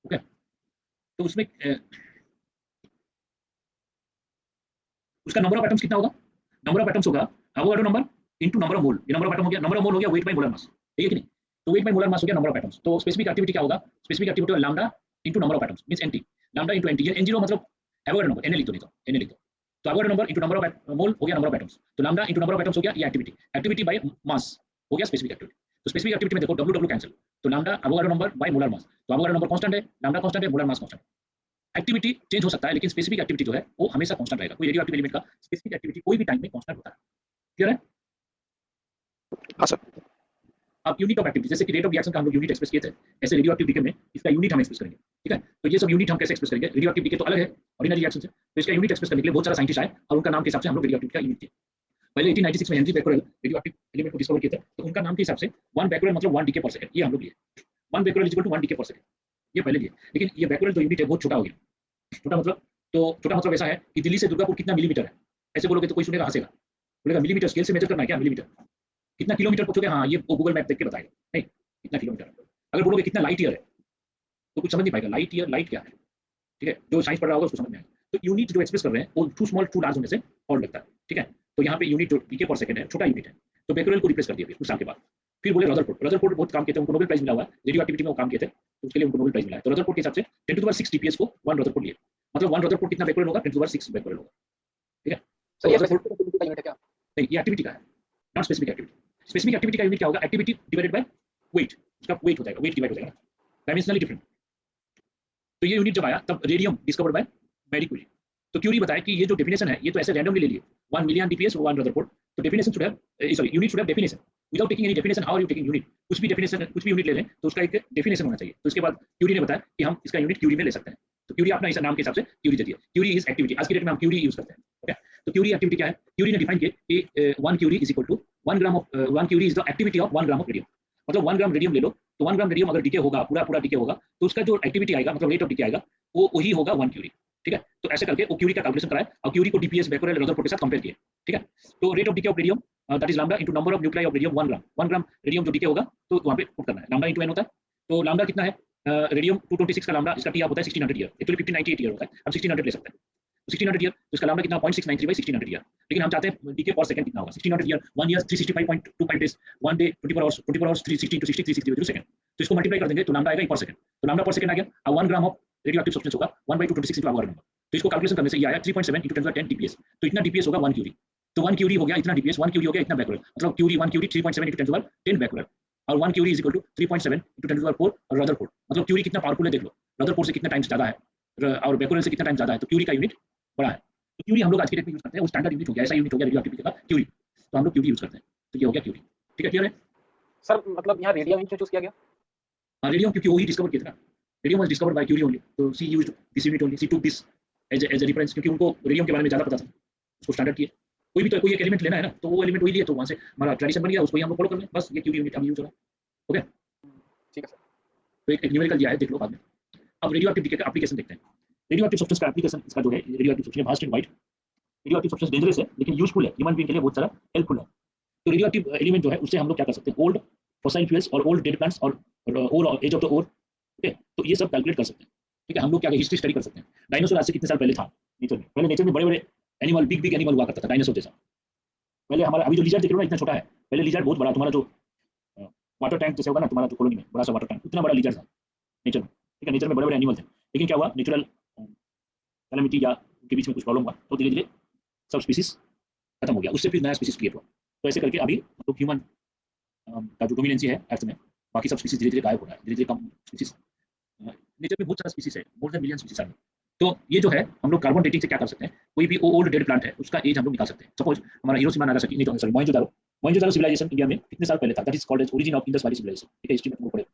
ओके। तो उसमें उसका नंबर ऑफ एटम्स कितना होगा, नंबर ऑफ एटम्स होगा Avogadro number into number of mole, ये नंबर ऑफ एटम हो गया, नंबर ऑफ मोल हो गया वेट बाय मोलर मास, ठीक है कि नहीं। तो वेट बाय मोलर मास हो गया नंबर ऑफ एटम्स। तो स्पेसिफिक एक्टिविटी क्या होगा, स्पेसिफिक एक्टिविटी होगा lambda into number of atoms means nt, lambda into nt, ये n0 मतलब एवोगाड्रो नंबर, n लिख दो, नहीं तो n लिख दो, तो Avogadro number into number of mole हो गया नंबर ऑफ एटम्स, तो lambda into number of atoms हो गया ये एक्टिविटी। एक्टिविटी बाय मास, हो गया स्पेसिफिक एक्टिविटी। तो स्पेसिफिक एक्टिविटी में देखो W कैंसिल, तो lambda Avogadro number by molar mass, तो एवोगाड्रो नंबर कांस्टेंट है, लैम्डा कांस्टेंट है, मोलर मास कांस्टेंट है। एक्टिविटी चेंज हो सकता है लेकिन स्पेसिफिक एक्टिविटी जो है वो हमेशा कांस्टेंट रहेगा। कोई रेडियो एक्टिव एलिमेंट का स्पेसिफिक एक्टिविटी कोई भी टाइम में कांस्टेंट होता है। क्लियर है? हाँ सर। अब यूनिट ऑफ एक्टिविटी, जैसे कि रेट ऑफ रिएक्शन का हम लोग यूनिट एक्सप्रेस किए थे, ऐसे रेडियो एक्टिव डीके में इसका यूनिट हम एक्सप्रेस करेंगे। ठीक है, तो ये सब यूनिट हम कैसे एक्सप्रेस करेंगे? रेडियो एक्टिव डीके तो अलग है ऑर्डिनरी रिएक्शन से, तो इसका यूनिट एक्सप्रेस करने के लिए बहुत सारा साइंटिस्ट आए और उनका नाम के हिसाब से हम लोग रेडियो एक्टिव का यूनिट दिए। पहले 1896 में Henri Becquerel radio active element को डिस्कवर किए थे, तो उनका नाम के हिसाब से 1 बैक्यूरेल मतलब 1 डीके पर सेकंड, ये हम लोग लिए 1 बैक्यूरेल इक्वल टू 1 डीके पर सेकंड, ये पहले लिए। लेकिन ये बैक्यूरेल जो यूनिट है बहुत छोटा हो गया। छोटा मतलब, तो छोटा मतलब ऐसा है कि दिल्ली से दुर्गापुर कितना मिलीमीटर है, ऐसे बोलोगे तो कोई सुनेगा हंसेगा, बोलेगा मिलीमीटर स्केल से मेजर करना है क्या? मिलीमीटर कितना किलोमीटर पूछोगे, हाँ ये गूगल मैप देख के बताएगा, नहीं कितना किलोमीटर। अगर बोलोगे कितना लाइट ईयर है तो कुछ समझ नहीं पाएगा, लाइट ईयर लाइट क्या है। ठीक है, जो साइंस पढ़ रहा होगा उसको समझ में आएगा। तो यूनिट जो एक्सप्रेस कर रहे हैं वो टू स्मॉल टू लार्ज होने से और लगता है। ठीक है, तो यहाँ पे यूनिट जो डीके पर सेकंड है, छोटा यूनिट है, तो बैक्यूरेल को रिप्लेस कर दिया कुछ साल के बाद। फिर बोले रदरफोर्ड बहुत काम किए थे, उनको नोबेल प्राइज मिला हुआ है, रेडियो एक्टिविटी में वो काम किए थे, तो उसके लिए उनको नोबेल प्राइज मिला है। तो रदरफोर्ड के हिसाब से 10⁻6 डीपीएस को 1 रदरफोर्ड लिए, मतलब 1 रदरफोर्ड कितना बैक्यूरेल होगा? 10⁻6 बैक्यूरेल होगा। ठीक है, सर ये तो स्पेसिफिक एक्टिविटी का यूनिट है क्या? नहीं, ये एक्टिविटी का है, not specific activity. Specific activity का यूनिट क्या होगा? एक्टिविटी डिवाइडेड बाय वेट, उसका वेट हो जाएगा, वेट डिवाइड हो जाएगा, डायमेंशनली डिफरेंट। तो ये यूनिट जब आया तब radium discovered by Marie Curie. तो क्यूरी बताया कि ये जो डेफिनेशन है ये तो ऐसे रैंडमली ले लिए 1 मिलियन डीपीएस और 1 रदरफोर्ड, तो definition should have sorry unit should have definition without taking any definition. How are you taking unit? कुछ भी डेफिनेशन, कुछ भी यूनिट ले लें तो उसका एक डेफिनेशन होना चाहिए। तो उसके बाद क्यूरी ने बताया कि हम इसका यूनिट क्यूरी में ले सकते हैं, तो क्यूरी अपना इस नाम के हिसाब से क्यूरी दे दिया। क्यूरी इज एक्टिविटी, आज की डेट में हम क्यूरी यूज करते हैं। ओके, तो क्यूरी एक्टिविटी क्या है? क्यूरी ने डिफाइन किया कि 1 curie is equal to 1 gram of 1 curie is the activity of 1 gram of radium. मतलब 1 ग्राम रेडियम ले लो, तो 1 ग्राम रेडियम अगर डीके होगा, पूरा डीके होगा, तो उसका जो एक्टिविटी आएगा, मतलब रेट ऑफ डीके आएगा, वो वही होगा 1 क्यूरी। ठीक है, तो ऐसे करके वो क्यूरी का कैलकुलेशन कराया और क्यूरी को डीपीएस बैक्यूरेल रदरफोर्ड के साथ कंपेयर किया। ठीक है, तो rate of decay of radium that is lambda into number of nuclei of radium 1 gram. 1 gram radium जो डीके होगा तो वहां पे पुट करना है, लैम्डा इनटू n होता है। तो लैम्डा कितना है? रेडियम 226 का लैम्डा, इसका टी आप होता है 1600 ईयर, एक्चुअली 1598 ईयर होता है, हम 1600 ले सकते हैं। 1600 ईयर, तो इसका लैम्डा कितना? 0.693 बाय 1600 ईयर। लेकिन हम चाहते हैं डीके पर सेकंड कितना होगा? 1600 year 1 year 365.25 days, 1 day 24 hours 360 into 60 360 second, तो इसको मल्टीप्लाई कर देंगे तो लैम्डा आएगा पर सेकंड। तो लैम्डा पर सेकंड आ गया, और 1 gram of radio active substance होगा 1/226 into एवोगाड्रो नंबर। तो इसको कैलकुलेशन करने से ये आया 3.7 into 1010 डीपीएस। तो इतना डीपीएस होगा 1 क्यूरी, तो 1 क्यूरी हो गया इतना डीपीएस, 1 क्यूरी हो गया इतना बैक्यूरेल, मतलब क्यूरी 1 क्यूरी 3.7 into 1010 बैक्यूरेल, और 1 curie is equal to 3.7 into 10⁴ और रदरफोर्ड, मतलब क्यूरी कितना पावरफुल है देख लो, रदरफोर्ड से कितना टाइम्स ज्यादा है और बैक्यूरेल से कितना टाइम्स ज्यादा है, तो क्यूरी का यूनिट बड़ा है। तो क्यूरी हम लोग आज की डेट में यूज करते हैं, वो स्टैंडर्ड यूनिट हो गया, ऐसा यूनिट हो गया रेडियो एक्टिविटी का क्यूरी, तो हम लोग क्यूरी यूज करते हैं। तो ये हो गया क्यूरी। ठीक है, क्लियर है? सर मतलब यहाँ रेडियम क्यों चूज किया गया? रेडियम क्योंकि वही डिस्कवर किया था ना, radium was discovered by Curie only, तो she used this unit only, she took this as a reference, क्योंकि उनको रेडियम के बारे में ज्यादा पता था, उसको स्टैंडर्ड किया। कोई भी तो कोई एक एलिमेंट लेना है ना, तो वो एलिमेंट वही लिया, तो वहां से हमारा ट्रेडिशन बन गया, उसको ही हम लोग फॉलो कर लें, बस ये क्यूरी यूनिट हम यूज हो रहा है। ओके, ठीक है सर। तो एक न्यूमेरिकल दिया है, देख लो बाद में। अब रेडियो एक्टिव डीके का एप्लीकेशन देखते हैं। रेडियो एक्टिव सब्सटेंस का एप्लीकेशन इसका जो है, radio active substance vast and wide. Radio active substance dangerous है लेकिन यूजफुल है, ह्यूमन बीइंग के लिए बहुत सारा हेल्पफुल है। तो रेडियो एक्टिव एलिमेंट जो है उससे हम लोग क्या कर सकते हैं? ओल्ड फॉसिल फ्यूल्स और ओल्ड डेड प्लांट्स और old age of the ore, okay, तो ये सब कैलकुलेट कर सकते हैं। ठीक है, हम लोग क्या हिस्ट्री स्टडी कर सकते हैं। डायनासोर आज से कितने साल पहले था नेचर में? पहले नेचर में बड़े बड़े एनिमल, बिग एनिमल हुआ करता था, डायनासोर जैसा। पहले हमारा अभी जो लिजर्ड देख रहे हो ना, इतना छोटा है, पहले लिजर्ड बहुत बड़ा, तुम्हारा जो वाटर टैंक जैसे होगा ना, तुम्हारा जो कॉलोनी में बड़ा सा वाटर टैंक, उतना बड़ा लिजर्ड था नेचर में। ठीक है, नेचर में बड़े बड़े एनिमल थे, लेकिन क्या हुआ, नेचुरल कैलेमिटी या उनके बीच में कुछ प्रॉब्लम हुआ, तो धीरे धीरे सब स्पीसीज खत्म हो गया, उससे फिर नया स्पीसीज क्रिएट हुआ। तो ऐसे करके अभी तो ह्यूमन का जो डोमिनेंसी है अर्थ में, बाकी सब स्पीसीज धीरे धीरे गायब हो रहा है, धीरे धीरे कम स्पीसीज। नेचर में बहुत सारा स्पीसीज है, मोर देन मिलियन स्पीसीज है। तो ये जो है हम लोग कार्बन डेटिंग से क्या कर सकते हैं? कोई भी ओल्ड डेड प्लांट है उसका एज हम लोग निकाल सकते हैं। सपोज हमारा हिरोशिमा नागासाकी, नहीं तो सॉरी मोहेंजोदारो सिविलाइजेशन इंडिया में कितने साल पहले था? That is called age origin of Indus Valley civilization. ठीक है, हिस्ट्री में तुमको पढ़े।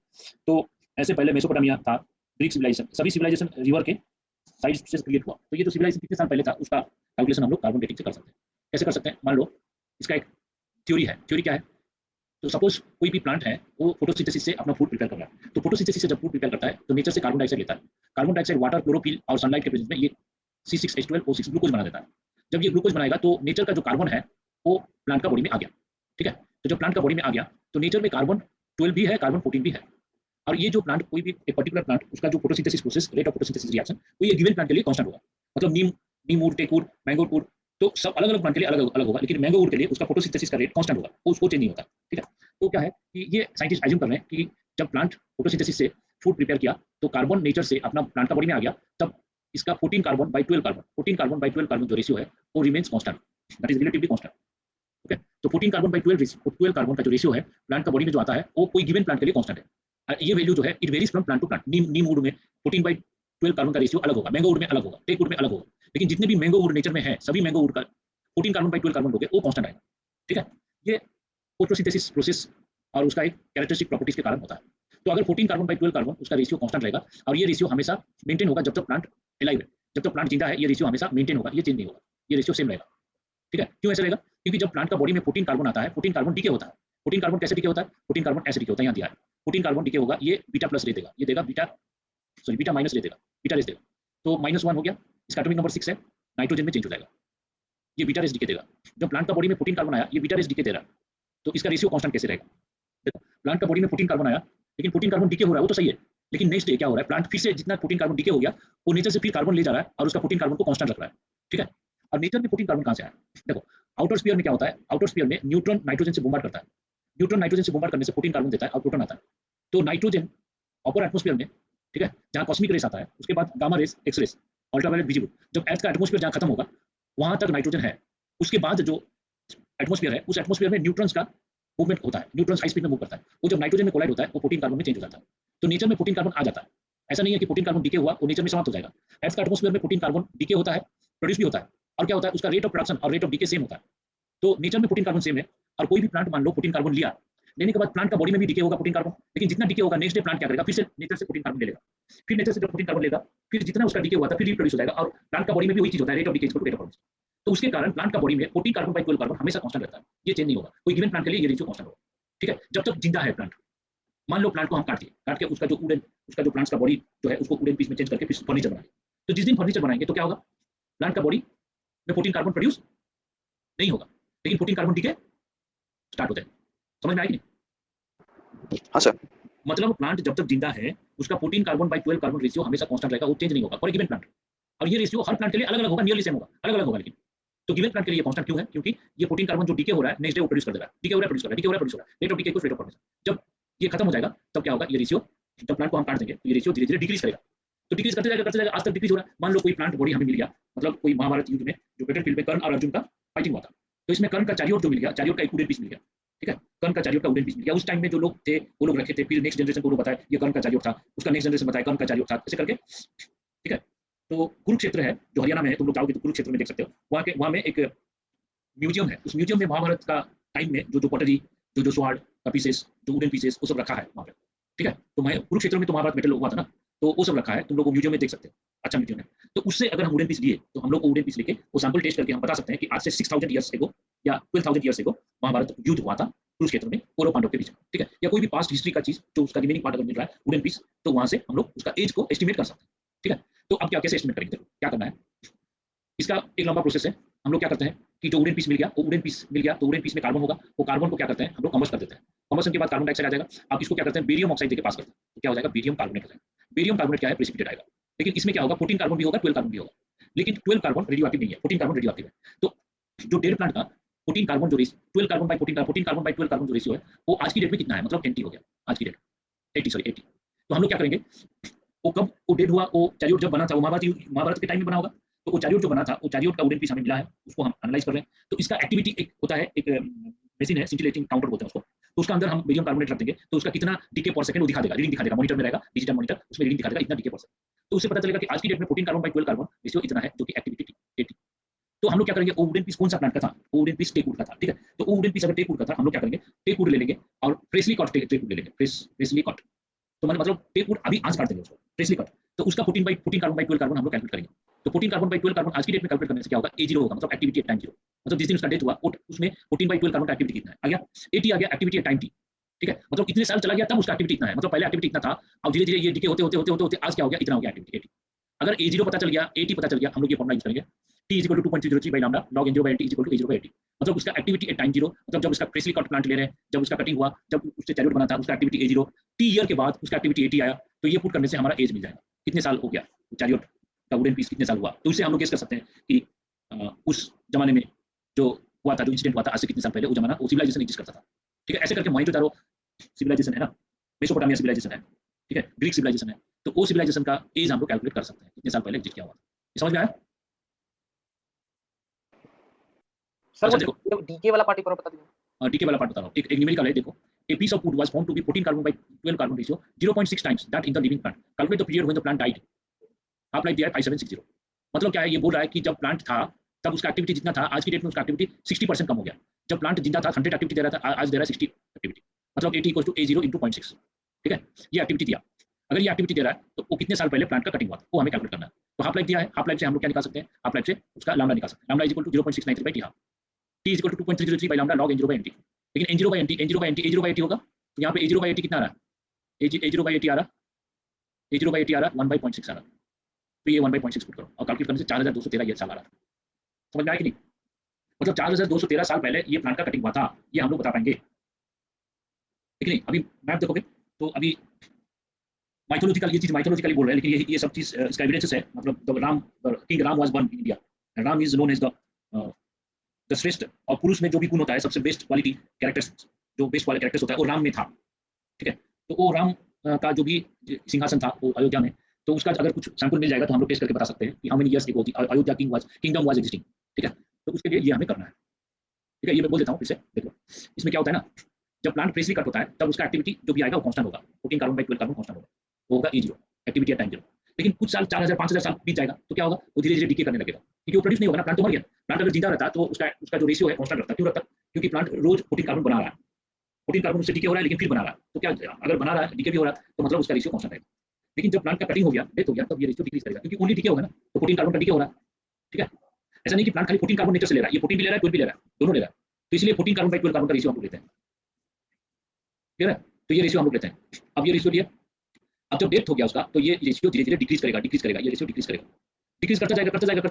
तो ऐसे पहले मेसोपोटामिया था, ग्रीक सिविलाइजेशन, सभी सिविलाइजेशन रिवर के साइड से क्रिएट हुआ। तो ये जो सिविलाइजेशन कितने साल पहले था उसका कैलकुलेशन हम लोग कार्बन डेटिंग से कर सकते हैं। कैसे कर सकते हैं? मान लो इसका एक थ्योरी है। थ्योरी क्या है? तो सपोज कोई भी प्लांट है वो फोटोसिंथेसिस से अपना फूड प्रिपेयर कर रहा है, तो फोटोसिंथेसिस से जब फूड प्रिपेयर करता है तो नेचर से कार्बन डाइऑक्साइड लेता है। कार्बन डाइऑक्साइड वाटर, क्लोरोफिल और सनलाइट के प्रेजेंस में ये C6H12O6 ग्लूकोज बना देता है। जब ये ग्लूकोज बनाएगा तो नेचर का जो कार्बन है वो प्लांट का बॉडी में आ गया। ठीक है, तो जब प्लांट का बॉडी में आ गया तो नेचर में कार्बन 12 भी है, कार्बन 14 भी है। और ये जो प्लांट, कोई भी एक पर्टिकुलर प्लांट, उसका जो photosynthesis process, rate of photosynthesis reaction, वो ये गिवन प्लांट के लिए कांस्टेंट होगा। मतलब neem wood, teak wood, mango wood, तो सब अलग अलग प्लांट के लिए अलग अलग होगा, लेकिन मैंगो वुड के लिए उसका फोटोसिंथेसिस का रेट कांस्टेंट होगा, उसको चेंज नहीं होता। ठीक है, तो क्या है कि ये साइंटिस्ट एज्यूम कर रहे हैं कि जब प्लांट फोटोसिंथेसिस से फूड प्रिपेयर किया तो कार्बन नेचर से अपना प्लांट का बॉडी में आ गया, तब इसका 14 कार्बन/12 कार्बन जो रेशियो है वो remains constant, that is relatively constant. Okay, तो 14 कार्बन बाई 12 कार्बन का जो रेशियो है प्लांट का बॉडी में जो आता है वो कोई गिवन प्लांट के लिए कांस्टेंट है। ये वैल्यू जो है it varies from plant to plant. Neem wood में 14 बाई 12 कार्बन का रेशियो अलग होगा, मैंगो वुड में अलग होगा, टेक वुड में अलग होगा, लेकिन जितने भी मैंगो वुड नेचर में है सभी मैंगो वुड का 14 कार्बन बाई 12 कार्बन लोगे वो कांस्टेंट आएगा। ठीक है, ये फोटोसिंथेसिस प्रोसेस और उसका एक कैरेक्टरिस्टिक प्रॉपर्टीज के कारण होता है। तो अगर 14 कार्बन बाई 12 कार्बन उसका रेशियो कांस्टेंट रहेगा और ये रेशियो हमेशा मेंटेन होगा जब तक प्लांट एलाइव है, जब तक प्लांट जिंदा है ये रेशियो हमेशा मेंटेन होगा, ये चेंज नहीं होगा, ये रेशियो सेम रहेगा। ठीक है, क्यों ऐसा रहेगा? क्योंकि जब प्लांट का बॉडी में 14 कार्बन आता है, 14 कार्बन डीके होता है। 14 कार्बन कैसे डीके होता है? 14 कार्बन ऐसे डीके होता है, यहाँ दिया है 14 कार्बन डीके होगा, ये बीटा प्लस दे देगा, ये देगा बीटा माइनस दे देगा, बीटा रेस देगा, तो -1 हो गया, इसका एटॉमिक नंबर 6 है, नाइट्रोजन में चेंज हो जाएगा, ये बीटा रेस डीके देगा। जब प्लांट का बॉडी में 14 कार्बन आया, ये बीटा रेस डीके दे रहा है, तो इसका रेशियो कांस्टेंट कैसे रहेगा? देखो, प्लांट का बॉडी में 14 कार्बन आया, लेकिन 14 कार्बन डीके हो रहा है, वो तो सही है, लेकिन नेक्स्ट डे क्या हो रहा है? प्लांट फिर से जितना 14 कार्बन डीके हो गया, वो नेचर से फिर कार्बन ले जा रहा है और उसका 14 कार्बन को कांस्टेंट रख रहा है। ठीक है, और नेचर में 14 कार्बन कहां से आया? देखो, आउटर स्फीयर में क्या होता है? आउटर स्फीयर में न्यूट्रॉन नाइट्रोजन से बॉम्बार्ड करता है, न्यूट्रॉन नाइट्रोजन से बॉम्बार्ड करने से 14 कार्बन देता है और प्रोटॉन आता है। तो नाइट्रोजन अपर एटमॉस्फेयर में, ठीक है, जहां कॉस्मिक रेस आता है, उसके बाद gamma rays, X rays, ultraviolet visible, जब अर्थ का एटमॉस्फेयर जहां खत्म होगा वहां तक नाइट्रोजन है, उसके बाद जो एटमॉस्फेयर है उस एटमॉस्फेयर में न्यूट्रॉन्स का मूवमेंट होता है, न्यूट्रॉन्स हाई स्पीड में मूव करता है, वो जब नाइट्रोजन में कोलाइड होता है वो 14 कार्बन में चेंज हो जाता है। तो नेचर में 14 कार्बन आ जाता है, ऐसा नहीं है कि 14 कार्बन डीके हुआ वो नेचर में समाप्त हो जाएगा। अर्थ का एटमॉस्फेयर में 14 कार्बन डीके होता है, प्रोड्यूस भी होता है, और क्या होता है? उसका रेट ऑफ प्रोडक्शन और रेट ऑफ डीके सेम होता है। तो नेचर में 14 कार्बन सेम है, और कोई भी प्लांट मान लो 14 कार्बन लिया, लेने के बाद प्लांट का बॉडी में भी डीके होगा 14 कार्बन, लेकिन जितना डीके होगा नेक्स्ट डे प्लांट क्या करेगा? फिर से नेचर से 14 कार्बन ले लेगा, फिर नेचर से जब 14 कार्बन लेगा, फिर जितना उसका डीके हुआ था फिर रिप्रोड्यूस हो जाएगा, और प्लांट का बॉडी में भी वही चीज होता है, rate of decay equal to rate of production. तो उसके कारण प्लांट का बॉडी में 14 कार्बन बाई 12 कार्बन हमेशा कांस्टेंट रहता है, ये चेंज नहीं होगा, कोई गिवन प्लांट के लिए ये रेशियो कांस्टेंट होगा। ठीक है, जब तक जिंदा है प्लांट, मान लो प्लांट को हम काट के उसका जो प्लांट्स का बॉडी जो है उसको वुडन पीस में चेंज करके फिर फर्नीचर बनाएंगे, तो जिस दिन फर्नीचर बनाएंगे तो क्या होगा? प्लांट का बॉडी में 14 कार्बन प्रोड्यूस नहीं होगा, लेकिन 14 कार्बन डीके स्टार्ट हो जाएगा। समझ में आई कि नहीं? हाँ सर। मतलब प्लांट जब तक जिंदा है उसका 14 कार्बन बाई 12 कार्बन रेशियो हमेशा कांस्टेंट रहेगा, वो चेंज नहीं होगा फॉर गिवन प्लांट। और ये रेशियो हर प्लांट के लिए अलग अलग होगा, नियरली सेम होगा, अलग अलग होगा, लेकिन तो गिवन प्लांट के लिए ये कांस्टेंट क्यों है? क्योंकि ये 14 कार्बन जो डीके हो रहा है नेक्स्ट डे वो प्रोड्यूस कर देगा, डीके हो रहा है प्रोड्यूस कर रहा है, डीके हो रहा है प्रोड्यूस कर रहा है, rate of decay equals rate of production. जब ये खत्म हो जाएगा तब क्या होगा? ये रेशियो, जब प्लांट को हम काट देंगे तो ये रेशियो धीरे धीरे डिक्रीज करेगा, तो डिक्रीज करते जाएगा, आज तक डिक्रीज हो रहा है। मान लो कोई प्लांट बॉडी हमें मिल गया, मतलब कोई महाभारत युद्ध में जो बैटलफील्ड में कर्ण और अर्जुन का फाइटिंग हुआ था, तो इसमें कर्ण का चैरियट जो मिल गया, चैरियट का एक वुडन पीस मिल गया, ठीक है, कर्ण का चैरियट का वुडन पीस मिल गया। उस टाइम में जो लोग थे वो लोग रखे थे, फिर नेक्स्ट जनरेशन को लोग बताया ये कर्ण का चैरियट था, उसका नेक्स्ट जनरेशन बताया कर्ण का चैरियट था, ऐसे करके। ठीक है, तो कुरुक्षेत्र है जो हरियाणा में है, तुम लोग जाओगे तो कुरुक्षेत्र में देख सकते हो, वहाँ में एक म्यूजियम है, उस म्यूजियम में महाभारत का टाइम में जो पटरी, जो स्वार्ड का पीसेस, जो वुडन पीसेस, वो सब रखा है वहाँ पे। ठीक है, तो मैं कुरुक्षेत्र में तो महाभारत बैटल हुआ था ना, तो वो सब रखा है, तुम लोग म्यूजियम में देख सकते हो, अच्छा म्यूजियम है। तो उससे अगर हम वुडन पीस लिए तो हम लोग को वुडन पीस लेके वो सैंपल टेस्ट करके हम बता सकते हैं कि आज से 6000 ईयर्स एगो या 12000 ईयर्स एगो महाभारत युद्ध हुआ था कुरुक्षेत्र में कौरव पांडव के बीच में। ठीक है, या कोई भी पास्ट हिस्ट्री का चीज जो उसका रिमेनिंग पार्ट अगर मिल रहा है वुडन पीस, तो वहां से हम लोग उसका एज को एस्टिमेट कर सकते हैं। ठीक है, तो अब क्या कैसे एस्टिमेट करेंगे? देखो क्या करना है, इसका एक लंबा प्रोसेस है। हम लोग क्या करते हैं कि जो वुडन पीस मिल गया, वो वुडन पीस मिल गया, तो वुडन पीस में कार्बन होगा, वो कार्बन को क्या करते हैं हम लोग कंबस्ट कर देते हैं, कंबस्शन के बाद कार्बन डाइऑक्साइड आ जाएगा, आप इसको क्या करते हैं बेरियम ऑक्साइड देके पास करते हैं, तो क्या हो जाएगा? बेरियम कार्बोनेट हो जाएगा। बेरियम कार्बोनेट क्या है? प्रेसिपिटेट आएगा, लेकिन इसमें क्या होगा? 14 कार्बन भी होगा, 12 कार्बन भी होगा, लेकिन 12 कार्बन रेडियोएक्टिव नहीं है, 14 कार्बन रेडियोएक्टिव है। तो जो डेड प्लांट का 14 कार्बन जो ratio 12 carbon by 14 carbon by 12 carbon जो रेशियो है वो आज की डेट में कितना है? मतलब 80 हो गया आज की डेट, 80। तो हम लोग क्या करेंगे, वो कब वो डेड हुआ, वो चैरियट जब बना था, वो महाभारत के टाइम में बना होगा, तो वो चैरियट जो बना था, वो चैरियट का वुडन पीस हमें मिला है, उसको हम एनालाइज कर रहे हैं। तो इसका एक्टिविटी एक होता है, एक मशीन है सिंचिलेटिंग काउंटर बोलते हैं उसको, तो उसका अंदर हम बेरियम कार्बोनेट रख देंगे, तो उसका कितना डीके पर सेकंड वो दिखा देगा, रीडिंग दिखा देगा, मॉनिटर में रहेगा, डिजिटल मॉनिटर, उसमें रीडिंग दिखा देगा इतना डीके पर सेकंड। तो उससे पता चलेगा कि आज की डेट में 14 कार्बन बाई 12 कार्बन रेशियो इतना है, जो कि एक्टिविटी 80। तो हम लोग क्या करेंगे, वो वुडन पीस कौन सा प्लांट का था? वो वुडन पीस टेकवुड का था। ठीक है, तो वो वुडन पीस अगर टेकवुड का था, हम लोग क्या करेंगे, टेकवुड ले लेंगे और फ्रेशली कट टेकवुड ले लेंगे, फ्रेशली कट, तो मतलब टेकवुड अभी आज काट देंगे उसको, फ्रेशली कट, तो उसका 14 कार्बन बाई 12 कार्बन हम लोग कैलकुलेट करेंगे। तो 14 कार्बन बाई 12 कार्बन आज की डेट में कैलकुलेट करने से क्या होगा? A0 होगा, मतलब एक्टिविटी एट टाइम 0, मतलब जिस दिन उसका डेथ हुआ उसमें 14 बाई 12 कार्बन का एक्टिविटी कितना है आ गया? 80 आ गया, एक्टिविटी एट टाइम t। ठीक है, मतलब कितने साल चला गया तब उसका एक्टिविटी इतना है, मतलब पहले एक्टिविटी इतना था, अब धीरे धीरे ये डीके होते होते आज क्या हो गया? इतना हो गया एक्टिविटी 80। अगर A0 पता चल गया, 80 पता चल गया, हम लोग ये फॉर्मूला यूज करेंगे, t = 2.303 by lambda log n0 by nt = A0 by 80, मतलब उसका एक्टिविटी एट टाइम 0, मतलब जब उसका फ्रेशली कट प्लांट ले रहे हैं, जब उसका कटिंग हुआ, जब उससे चैरियट बना था, उसका एक्टिविटी A0, t ईयर के बाद उसका एक्टिविटी 80 आया, तो ये पुट करने से हमारा एज मिल जाएगा, कितने साल हो गया चैरियट का वुडन पीस कितने साल हुआ। तो इससे हम लोग गेस कर सकते हैं कि उस जमाने में जो हुआ था, जो इंसिडेंट हुआ था आज से कितने साल पहले, वो जमाना वो सिविलाइजेशन एग्जिस्ट करता था। ठीक है, ऐसे करके मोहेंजोदारो सिविलाइजेशन है ना, मेसोपोटामिया सिविलाइजेशन है, ठीक है, ग्रीक सिविलाइजेशन है, तो वो सिविलाइजेशन का एज हम लोग कैलकुलेट कर सकते हैं कितने साल पहले एग्जिस्ट किया हुआ। समझ में आया? सर अच्छा वो डीके वाला पार्ट एक और बता दीजिए। डीके वाला पार्ट बता रहा हूँ, एक न्यूमेरिकल है, देखो a piece of wood was found to be 14 carbon by 12 carbon ratio 0.6 times that in the living plant. Calculate the period when the plant died. Half life दिया है 5760। मतलब क्या है, ये बोल रहा है कि जब प्लांट था तब उसका एक्टिविटी जितना था, आज की डेट में उसका एक्टिविटी 60% कम हो गया। जब प्लांट जिंदा था 100 एक्टिविटी दे रहा था, आज दे रहा है 60 एक्टिविटी, मतलब 80 = A0 × 0.6। ठीक है, ये एक्टिविटी दिया। अगर ये एक्टिविटी दे रहा है तो वो कितने साल पहले प्लांट का कटिंग हुआ, वो हमें कैलकुलेट करना है। तो हाफ लाइफ दिया है, हाफ लाइफ से हम लोग क्या निकाल सकते हैं, हाफ लाइफ से उसका लैम्डा निकाल सकते हैं। Lambda = 0.693/t half, t = 2.303/λ log n0/nt। लेकिन n0/nt A0/nt होगा, तो यहाँ पे A0/nt कितना आ रहा है, A0/nt आ रहा है, A0/nt आ रहा है 1/0.6 आ रहा है। तो ये 1/0.6 पुट करो और कैलकुलेट करने से 4213 ये साल आ रहा है। समझ में आया कि नहीं? मतलब 4213 साल पहले ये प्लांट का कटिंग हुआ था, ये हम लोग बता पाएंगे, ठीक है? अभी मैप देखोगे तो अभी माइथोलॉजिकल, ये चीज माइथोलॉजिकली बोल रहे हैं, लेकिन ये सब चीज इसका एविडेंसेस है। मतलब king Ram was born in India, Ram is known as the श्रेष्ठ, और पुरुष में जो भी गुण होता है, सबसे बेस्ट क्वालिटी कैरेक्टर्स, जो बेस्ट वाले कैरेक्टर्स होता है वो राम में था। ठीक है, तो वो राम का जो भी सिंहासन था वो अयोध्या में, तो उसका अगर कुछ सैंपल मिल जाएगा तो हम लोग टेस्ट करके बता सकते हैं कि how many years ago Ayodhya kingdom was existing. ठीक है, तो उसके लिए ये हमें करना है। ठीक है, ये मैं बोल देता हूँ फिर से, देखो इसमें क्या होता है ना, जब प्लांट फ्रेशली कट होता है तब उसका एक्टिविटी जो भी आएगा वो कांस्टेंट होगा, 14 कार्बन बाई 12 कार्बन कांस्टेंट होगा, वो होगा A0 एक्टिविटी एट टाइम 0। लेकिन कुछ साल 4000 5000 साल बीत जाएगा तो क्या होगा, वो धीरे धीरे डीके करने लगेगा, क्योंकि वो प्रोड्यूस नहीं होगा ना, प्लांट तो मर गया। प्लांट अगर जिंदा रहता तो उसका जो रेशियो है कांस्टेंट रहता। क्यों रहता? क्योंकि प्लांट रोज 14 कार्बन बना रहा है, 14 कार्बन उससे डीके हो रहा है लेकिन फिर बना रहा है, तो क्या अगर बना रहा है डीके भी हो रहा है तो मतलब उसका रेशियो कांस्टेंट रहेगा। लेकिन जब प्लांट का कटिंग हो गया, डेथ हो गया, तब ये रेशियो डिक्रीज करेगा, क्योंकि ओनली डीके होगा ना, तो 14 कार्बन का डीके हो रहा है। ठीक है, ऐसा नहीं कि प्लांट खाली 14 कार्बन नेचर से ले रहा है, ये 14 भी ले रहा है 12 भी ले रहा है, दोनों ले रहा है। तो इसलिए 14 कार्बन बाई 12 कार्बन का रेशियो हम लोग लेते हैं। ठीक है, तो ये रेशियो हम लोग लेते हैं। अब ये रेशियो लिया, अब जब डेथ हो गया उसका, तो ये रेशियो धीरे धीरे डिक्रीज करेगा, ये रेशियो डिक्रीज करेगा, डिक्रीज करता जाएगा।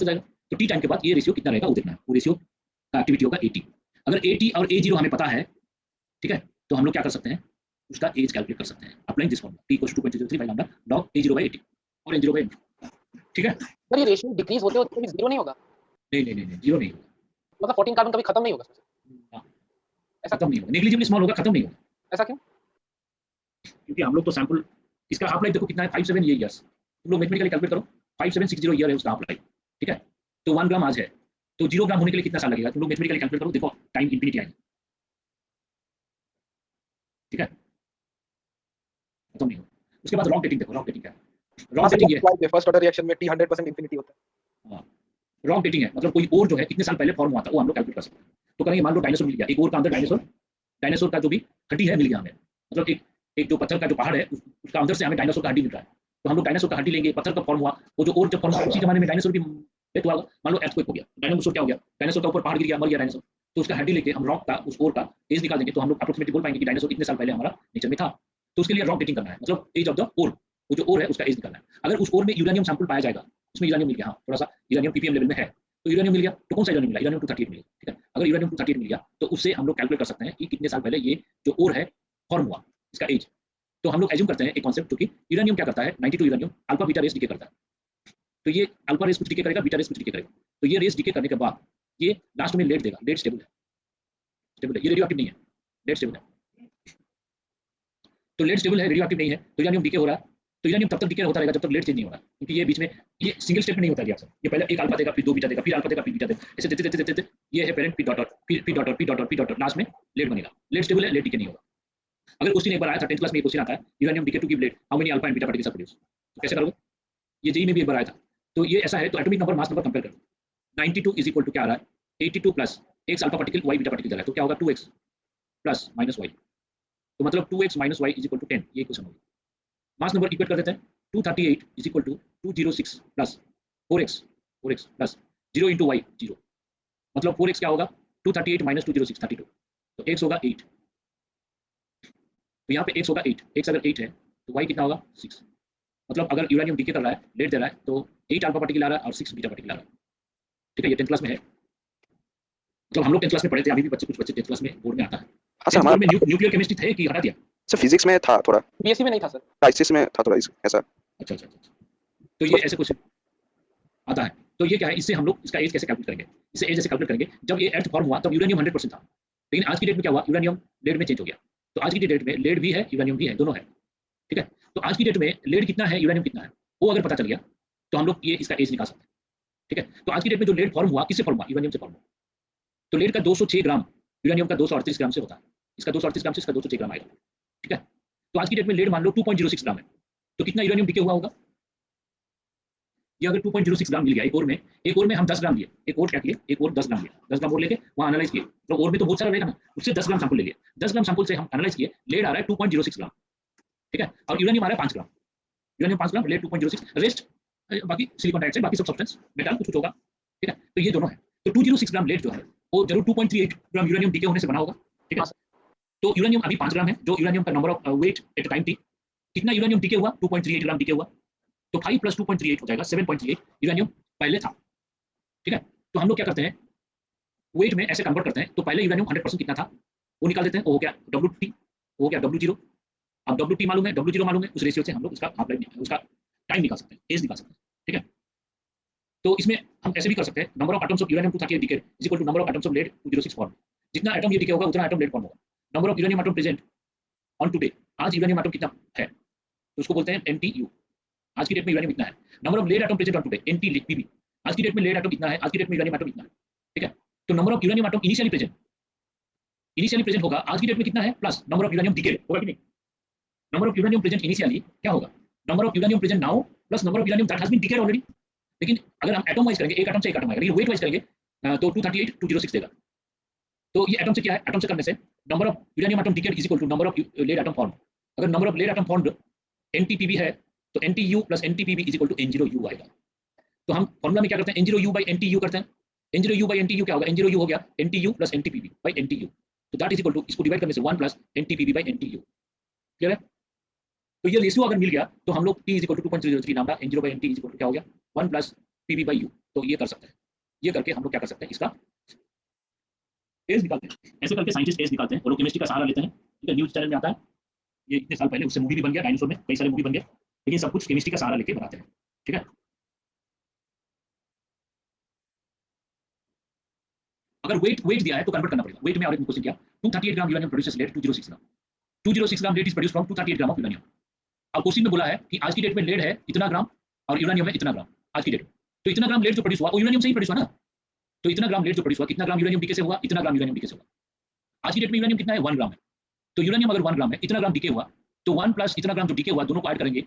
तो टी टाइम के बाद ये रेशियो कितना रहेगा वो देखना है। वो रेशियो का एक्टिविटी होगा 80। अगर 80 और A0 हमें पता है, ठीक है, तो हम लोग क्या कर सकते हैं, उसका एज कैलकुलेट कर सकते हैं applying this formula, t = 2.03/λ log A0/80 और n0/n। ठीक है, पर ये रेशियो डिक्रीज होते होते कभी 0 नहीं होगा? नहीं 0 नहीं होगा, मतलब 14 कार्बन कभी खत्म नहीं होगा उसमें? हाँ, ऐसा खत्म नहीं होगा, नेग्लिजिबली स्मॉल होगा, खत्म नहीं होगा। ऐसा क्यों? क्योंकि हम लोग तो सैंपल, इसका हाफ लाइफ देखो कितना है, 57 ईयर्स। तुम लोग मैथमेटिकली कैलकुलेट करो, 5760 ईयर है उसका हाफ लाइफ। ठीक है, तो 1 ग्राम आज है, तो 0 ग्राम होने के लिए कितना साल लगेगा, तुम लोग मैथमेटिकली कैलकुलेट करो, देखो टाइम इंफिनिटी आएगा। ठीक है, खत्म नहीं होगा। उसके बाद रॉक डेटिंग देखो, रॉक डेटिंग क्या है, रॉक डेटिंग है फर्स्ट ऑर्डर रिएक्शन में t 100% इंफिनिटी होता है। हाँ, रॉक डेटिंग है, मतलब कोई और जो है कितने साल पहले फॉर्म हुआ था वो हम लोग कैलकुलेट कर सकते हैं। तो करेंगे, मान लो डायनासोर मिल गया, एक और का अंदर डायनासोर का जो भी हड्डी है मिल गया हमें, मतलब एक जो पत्थर का जो पहाड़ है उसका अंदर से हमें डायनासोर का हड्डी मिल रहा है, तो हम लोग डायनासोर का हड्डी लेंगे, पत्थर का फॉर्म हुआ, वो जो और जब फॉर्म हुआ उसी जमाने में डायनासोर भी डेथ हुआ। मान लो एर्थक्वेक हो गया, डायनासोर क्या हो गया, डायनासोर का ऊपर पहाड़ गिर गया, मर गया डायनासोर, तो उसका हड्डी लेके हम रॉक का उस और का एज निकाल देंगे, तो हम लोग अप्रोक्सीमेटली बोल पाएंगे कि डायनासोर इतने साल पहले हमारा नेचर में था। तो उसके लिए रॉक डेटिंग करना है, मतलब एज ऑफ द ओर, वो जो ओर है उसका एज निकालना है। अगर उस ओर में यूरेनियम सैंपल पाया जाएगा, उसमें यूरेनियम मिल गया, हाँ थोड़ा सा यूरेनियम ppm लेवल में है, तो यूरेनियम मिल गया, तो कौन सा यूरेनियम मिला, यूरेनियम 238 मिला। ठीक है, अगर यूरेनियम 238 मिल गया तो उससे हम लोग कैलकुलेट कर सकते हैं कि कितने साल पहले ये जो ओर है फॉर्म हुआ, इसका एज। तो हम लोग एज्यूम करते हैं एक कॉन्सेप्ट, जो कि यूरेनियम क्या करता है, 92 uranium alpha beta rays decay करता है, तो ये अल्फा रेस कुछ डीके करेगा, बीटा रेस कुछ डीके करेगा, तो ये रेस डीके करने के बाद ये लास्ट में लेट देगा, लेट स्टेबल है, ये रेडियोएक्टिव नहीं है, लेट स्टेबल है। तो लेट स्टेबल है, रेडियोएक्टिव नहीं है, तो यूरेनियम डीके हो रहा है, तो यूरेनियम तब तक डीके होता रहेगा जब तक लेट चेंज नहीं हो रहा, क्योंकि ये बीच में ये सिंगल स्टेप में नहीं होता है, ये पहले एक अल्फा देगा, फिर 2 बीटा देगा, फिर अल्फा देगा, फिर बीटा देगा, ऐसे देते देते ये है पेरेंट, फिर लास्ट में लेट बनेगा। लेट स्टेबल है, लेट डीके नहीं होगा। अगर क्वेश्चन एक बार आया था 10th क्लास में, ये क्वेश्चन आता है, uranium decay to give lead, how many alpha and beta particles are produced, तो कैसे करोगे, ये जेईई में भी एक बार आया था। तो ये ऐसा है, तो atomic number mass number compare करो, 92 इज इक्वल टू क्या आ रहा है, 82 plus x alpha particle y beta particle जा रहा है, तो क्या होगा 2x प्लस माइनस y, तो मतलब 2x minus y is equal to 10, ये क्वेश्चन होगा। मास नंबर इक्वेट कर देते हैं, 238 is equal to 206 plus 4x plus 0 into y 0, मतलब 4x क्या होगा, 238 माइनस 206 32, तो x होगा 8, तो यहाँ पे x होगा 8, x अगर 8 है तो y कितना होगा 6, मतलब अगर यूरेनियम डीके कर रहा है, लेट दे रहा है, तो 8 अल्फा पार्टिकल आ रहा है और 6 बीटा पार्टिकल आ रहा है। ठीक है, ये 10th क्लास में है, मतलब हम लोग 10th क्लास में पढ़े थे, अभी भी कुछ बच्चे 10th क्लास में बोर्ड में आता है। हाँ सर, हमारा में न्यूक्लियर केमिस्ट्री थे कि हटा दिया? सर फिजिक्स में था थोड़ा, बीएससी में नहीं था सर, आईसीएस में था थोड़ा ऐसा। अच्छा, तो ये ऐसे क्वेश्चन आता है। तो ये क्या है, इससे हम लोग इसका एज कैसे कैलकुलेट करेंगे, इससे एज ऐसे कैलकुलेट करेंगे, जब ये अर्थ फॉर्म हुआ तब यूरेनियम 100% था, लेकिन आज की डेट में क्या हुआ, यूरेनियम लेड में चेंज हो गया, तो आज की डेट में लेड भी है, यूरेनियम भी है, दोनों है। ठीक है, तो आज की डेट में लेड कितना है, यूरेनियम कितना है, वो अगर पता चल गया तो हम लोग ये इसका एज निकाल सकते हैं। ठीक है, तो आज की डेट में जो लेड फॉर्म हुआ, किससे फॉर्म हुआ, यूरेनियम से फॉर्म हुआ, तो लेड का 206 ग्राम यूरेनियम का 238 ग्राम से होता है, इसका 238 ग्राम से इसका 206 ग्राम आएगा, ठीक है। तो आज की डेट में लेड मान लो 2.06 ग्राम है, तो कितना यूरेनियम डीके हुआ होगा? ये अगर 2.06 ग्राम मिल गया एक और में हम 10 ग्राम लिए, एक और क्या किए, एक और 10 ग्राम लिया, 10 ग्राम और लेके वहाँ एनालाइज किए, तो और में तो बहुत सारा रहेगा ना, उससे 10 ग्राम सैंपल ले लिए, 10 ग्राम सैंपल से हम एनालाइज किए, लेड आ रहा है 2.06 ग्राम, ठीक है, और यूरेनियम आ रहा है 5 ग्राम, यूरेनियम 5 ग्राम, लेड 2.06, रेस्ट बाकी सिलिकॉन डाइऑक्साइड, बाकी सब सब्सटेंस मेटल कुछ होगा, ठीक है। तो ये दोनों है, तो 206 ग्राम लेड जो है वो जरूर 2.38 ग्राम यूरेनियम डीके होने से बना होगा, ठीक है। तो यूरेनियम अभी 5 ग्राम है, जो यूरेनियम का number of weight at time t, कितना यूरेनियम डीके हुआ? 2.38 ग्राम डीके हुआ, तो 5 + 2.38 हो जाएगा 7.38 यूरेनियम पहले था, ठीक है। तो हम लोग क्या करते हैं, वेट में ऐसे कन्वर्ट करते हैं, तो पहले यूरेनियम 100% कितना था वो निकाल देते हैं, वो हो गया WT, वो हो गया W0, अब WT मालूम है, W0 मालूम है, उस रेशियो से हम लोग उसका हाफ लाइफ, उसका टाइम निकाल सकते हैं, एज निकाल सकते हैं, ठीक है। तो इसमें हम ऐसे भी कर सकते हैं, number of atoms of uranium 238 decay is equal to number of atoms of lead 206 form, जितना एटम ये डीके होगा उतना एटम लेड फॉर्म होगा, number of uranium atom present on today, आज यूरेनियम एटम कितना है तो उसको बोलते हैं NTU, आज की डेट में यूरेनियम इतना है, number of lead atom present on today NTPB, आज की डेट में लेड एटम इतना है, आज की डेट में यूरेनियम एटम इतना है, ठीक है। तो number of uranium atom initially present होगा आज की डेट में कितना है, plus number of uranium decay होगा कि नहीं, number of uranium present initially क्या होगा, number of uranium present now plus number of uranium that has been decayed already. लेकिन अगर हम एटम वाइज करेंगे, एक एटम से एक एटम आएगा, लेकिन वेट वाइज करेंगे तो 238 206 देगा। तो ये एटम से क्या है, एटम से करने से number of uranium atom decayed is equal to number of lead atom form, अगर number of lead atom formed NTPB है तो NTU + NTPB is equal to N0U आएगा। तो हम फॉर्मूला में क्या करते हैं, N0U/NTU करते हैं, N0U/NTU क्या होगा, N0U हो गया NTU + NTPB/NTU, तो दैट इज इक्वल टू, इसको डिवाइड करने से 1 + NTPB/NTU, क्लियर है। तो ये रेशियो अगर मिल गया तो हम लोग T = 2.003 नाम का N0/NT = क्या हो गया 1 + PB/U, तो ये कर सकते हैं, ये करके हम लोग क्या कर सकते हैं, इसका एज निकालते हैं, ऐसे करके साइंटिस्ट एज निकालते हैं, वो लोग केमिस्ट्री का सहारा लेते हैं, ठीक है, न्यूज़ चैनल में आता है, ये इतने साल पहले उससे मूवी भी बन गया, डायनासोर में कई सारे मूवी बन गए, लेकिन सब कुछ केमिस्ट्री का सहारा लेके बनाते हैं, ठीक है। अगर वेट दिया है तो कन्वर्ट करना पड़ेगा, वेट में और एक क्वेश्चन किया 238 gram uranium produces lead 206 gram, 206 gram lead is produced from 238 gram of uranium. अब क्वेश्चन में बोला है कि आज की डेट में लेड है इतना ग्राम और यूरेनियम है इतना ग्राम, आज की डेट में, तो इतना ग्राम लेड जो प्रोड्यूस हुआ वो यूरेनियम से ही प्रोड्यूस हुआ ना, तो इतना ग्राम लेड जो प्रोड्यूस हुआ, कितना ग्राम यूरेनियम डीके से हुआ, इतना ग्राम यूरेनियम डीके से हुआ, आज की डेट में यूरेनियम कितना है 1 ग्राम है, तो यूरेनियम अगर 1 ग्राम है, इतना ग्राम डीके हुआ, तो 1 + इतना ग्राम जो डीके हुआ, दोनों को ऐड करेंगे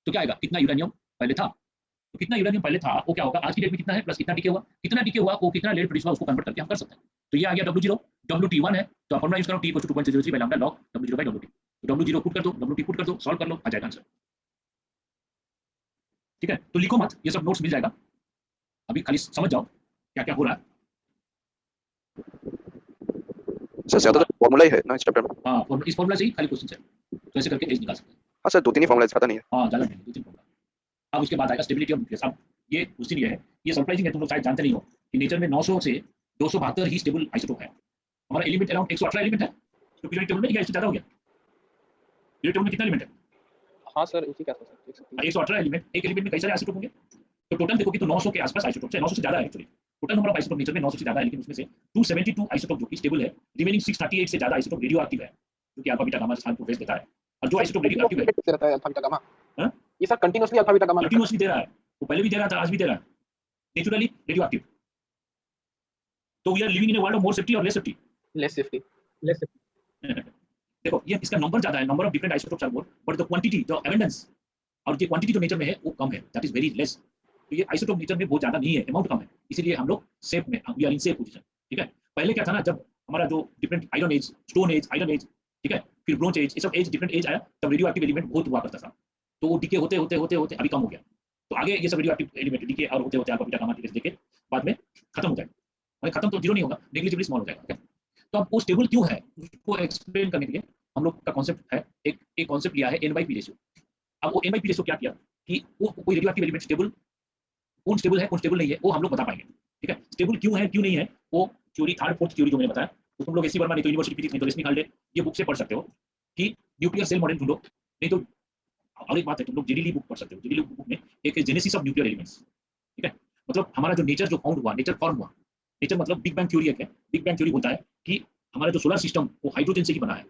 तो क्या आएगा, कितना यूरेनियम पहले था, तो कितना यूरेनियम पहले था वो क्या होगा, आज की डेट में कितना है प्लस कितना डीके हुआ, कितना डीके हुआ वो कितना लेड प्रोड्यूस हुआ, उसको कन्वर्ट करके हम कर सकते हैं। तो ये आ गया W0, WT1 है, तो फॉर्मूला यूज करो T = 2.003 लैम्डा log W0/WT, तो W0 पुट कर दो, WT पुट कर दो, सॉल्व कर लो, आ जाएगा आंसर, ठीक है। तो लिखो मत, ये सब नोट्स मिल जाएगा, अभी खाली समझ जाओ क्या क्या हो रहा है। सर ज्यादा तो फॉर्मूला ही है ना इस चैप्टर में। हाँ, इस फॉर्मूला से ही खाली क्वेश्चन है, तो ऐसे करके एज निकाल सकते हैं। हाँ सर 2-3 ही फॉर्मूला, ज्यादा नहीं है। हाँ, ज्यादा नहीं, 2-3 फॉर्मूला। अब उसके बाद आएगा स्टेबिलिटी ऑफ न्यूक्लियस। अब ये क्वेश्चन ये है, ये सरप्राइजिंग है, तुम लोग शायद जानते नहीं हो कि नेचर में 900 से 272 ही स्टेबल आइसोटोप है। हमारा एलिमेंट अराउंड 118 एलिमेंट है, तो पीरियोडिक टेबल में क्या इससे ज्यादा हो गया, पीरियोडिक टेबल में कितना एलिमेंट है, हाँ सर इसी के आसपास है, देख सकते हैं 118 एलिमेंट, एक एलिमेंट में कई सारे आइसोटोप होंगे, तो टोटल देखोगे तो 900 के आसपास आइसोटोप है, 900 से ज्यादा है actually, total number of isotope nature में 900 से ज्यादा है, लेकिन उसमें से 272 आइसोटोप जो कि स्टेबल है, रिमेनिंग 638 से ज्यादा आइसोटोप रेडियो एक्टिव है, जो कि अल्फा बीटा गामा स्थान को फेस देता है, और जो आइसोटोप रेडियो एक्टिव है से रहता है अल्फा बीटा गामा। हाँ? ये sir continuously alpha beta gamma continuously दे रहा है, वो पहले भी दे रहा था, आज भी दे रहा है, नेचुरली रेडियो एक्टिव। तो we are living in a world of more safety और लेस सेफ्टी, लेस सेफ्टी। देखो ये इसका नंबर ज्यादा है, number of different isotopes are more, but the quantity, the abundance और जो क्वांटिटी जो नेचर में है वो कम है, दैट इज वेरी लेस। तो ये आइसोटोप नेचर में बहुत ज्यादा नहीं है, अमाउंट कम है, इसीलिए हम लोग सेफ में, we are in safe position, ठीक है। पहले क्या था ना, जब हमारा जो different iron age, stone age, iron age, ठीक है, फिर ब्रोंज एज, ये सब एज डिफरेंट एज आया, तब रेडियो एक्टिव एलिमेंट बहुत हुआ करता था, तो वो डीके होते होते होते होते अभी कम हो गया, तो आगे ये सब रेडियो एक्टिव एलिमेंट डीके और होते होते अल्फा बीटा गामा डीके बाद में खत्म हो जाएगा, खत्म तो जीरो नहीं होगा, नेग्लिजिबली स्मॉल हो जाएगा। तो अब वो स्टेबल क्यों है उसको एक्सप्लेन करने के लिए हम लोग का कॉन्सेप्ट है, एक कॉन्सेप्ट लिया है N/P रेशियो। अब वो N/P रेशियो क्या किया कि वो कोई रेडियो एक्टिव एलिमेंट स्टेबल, कौन स्टेबल है कौन स्टेबल नहीं है वो हम लोग बता पाएंगे, ठीक है। स्टेबल क्यों है क्यों नहीं है वो थ्योरी, 3rd 4th थ्योरी जो मैंने बताया, तो तुम लोग एसी वर्मा नहीं तो यूनिवर्सिटी फिजिक्स नहीं तो रेशमी खाल्डे ये बुक से पढ़ सकते हो कि न्यूक्लियर सेल मॉडल ढूंढो, नहीं तो और एक बात है तुम लोग जेडीली बुक पढ़ सकते हो, जेडीली बुक में एक जेनेसिस ऑफ न्यूक्लियर एलिमेंट्स, ठीक है, मतलब हमारा जो नेचर जो फाउंड हुआ, नेचर फॉर्म हुआ, नेचर मतलब बिग बैंग थ्योरी है, बिग बैंग थ्योरी बोलता है कि हमारा जो सोलर सिस्टम वो हाइड्रोजन से ही बना है,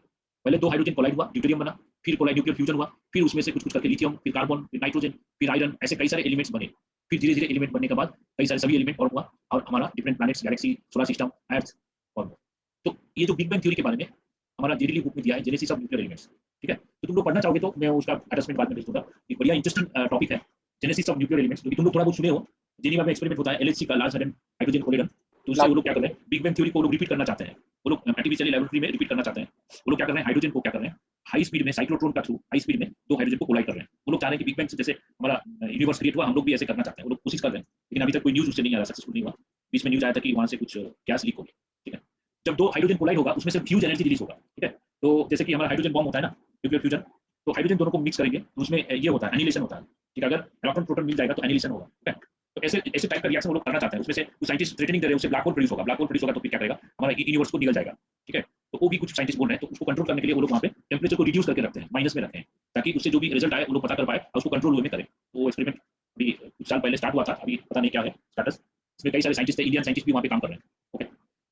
पहले 2 हाइड्रोजन कोलाइड हुआ, ड्यूटेरियम बना, फिर कोलाइड न्यूक्लियर फ्यूजन हुआ, फिर उसमें से कुछ करके लिथियम, फिर कार्बन, फिर नाइट्रोजन, फिर आयरन, ऐसे कई सारे एलिमेंट्स बने, फिर धीरे धीरे एलिमेंट बनने के बाद कई सारे सभी एलिमेंट फॉर्म हुआ और हमारा different planets, galaxy, solar system, earth form हुआ। तो ये जो बिग बैंग थ्योरी के बारे में हमारा जेडीली बुक में दिया है, जेनेसिस ऑफ न्यूक्लियर एलिमेंट्स, ठीक है। तो तुम लोग पढ़ना चाहोगे तो मैं उसका अटैचमेंट बाद में भेज दूंगा। एक बढ़िया इंटरेस्टिंग टॉपिक है जेनेसिस ऑफ न्यूक्लियर एलिमेंट्स, क्योंकि तुम लोग थोड़ा बहुत सुने हो जेनीवा में एक्सपेरिमेंट होता है एलएचसी का, लार्ज हाइड्रोजन कोलिडन। तो उससे वो लोग क्या कर रहे हैं, बिग बैंग थ्योरी को वो लोग रिपीट करना चाहते हैं, वो लोग आर्टिफिशियल लेबोरेटरी में रिपीट करना चाहते हैं। वो लोग क्या कर रहे हैं, हाइड्रोजन को क्या कर रहे हैं, हाई स्पीड में साइक्लोट्रॉन का थ्रू हाई स्पीड में दो हाइड्रोजन को कोलाइड कर रहे हैं। वो लोग चाह रहे हैं कि बिग बैंग से जैसे हमारा यूनिवर्स क्रिएट हुआ, हम लोग भी ऐसे करना चाहते हैं। वो लोग कोशिश कर रहे हैं, लेकिन अभी तक कोई न्यूज उससे नहीं आ रहा, सक्सेसफुल नहीं हुआ। बीच में न्यूज आया था कि वहां से कुछ गैस लीक हो गई, ठीक है। जब दो हाइड्रोजन कोलाइड होगा उसमें से फ्यूज एनर्जी रिलीज होगा, ठीक है। तो जैसे कि हमारा हाइड्रोजन बॉम्ब होता है ना, न्यूक्लियर फ्यूजन, तो हाइड्रोजन दोनों को मिक्स करेंगे तो उसमें ये होता है एनिलेशन होता है, ठीक है। अगर इलेक्ट्रॉन प्रोटॉन मिल जाएगा तो एनिलेशन होगा, ठीक है। तो ऐसे ऐसे टाइप का रिएक्शन वो लोग करना चाहते हैं। उसमें से कुछ साइंटिस्ट थ्रेटनिंग कर रहे हैं उससे ब्लैक होल प्रोड्यूस होगा, ब्लैक होल प्रोड्यूस होगा तो फिर क्या करेगा, हमारा यूनिवर्स को निकल जाएगा, ठीक है। तो वो भी कुछ साइंटिस्ट बोल रहे हैं, तो उसको कंट्रोल करने के लिए वो लोग वहाँ पे टेम्परेचर को रिड्यूस करके रखते हैं, माइनस में रखते हैं, ताकि उससे जो भी रिजल्ट आए वो लोग पता कर पाए और उसको कंट्रोल में करें। तो वो एक्सपेरिमेंट अभी कुछ साल पहले स्टार्ट हुआ था, अभी पता नहीं क्या है स्टेटस। इसमें कई सारे साइंटिस्ट, इंडियन साइंटिस्ट भी वहाँ पे काम कर रहे हैं, ओके।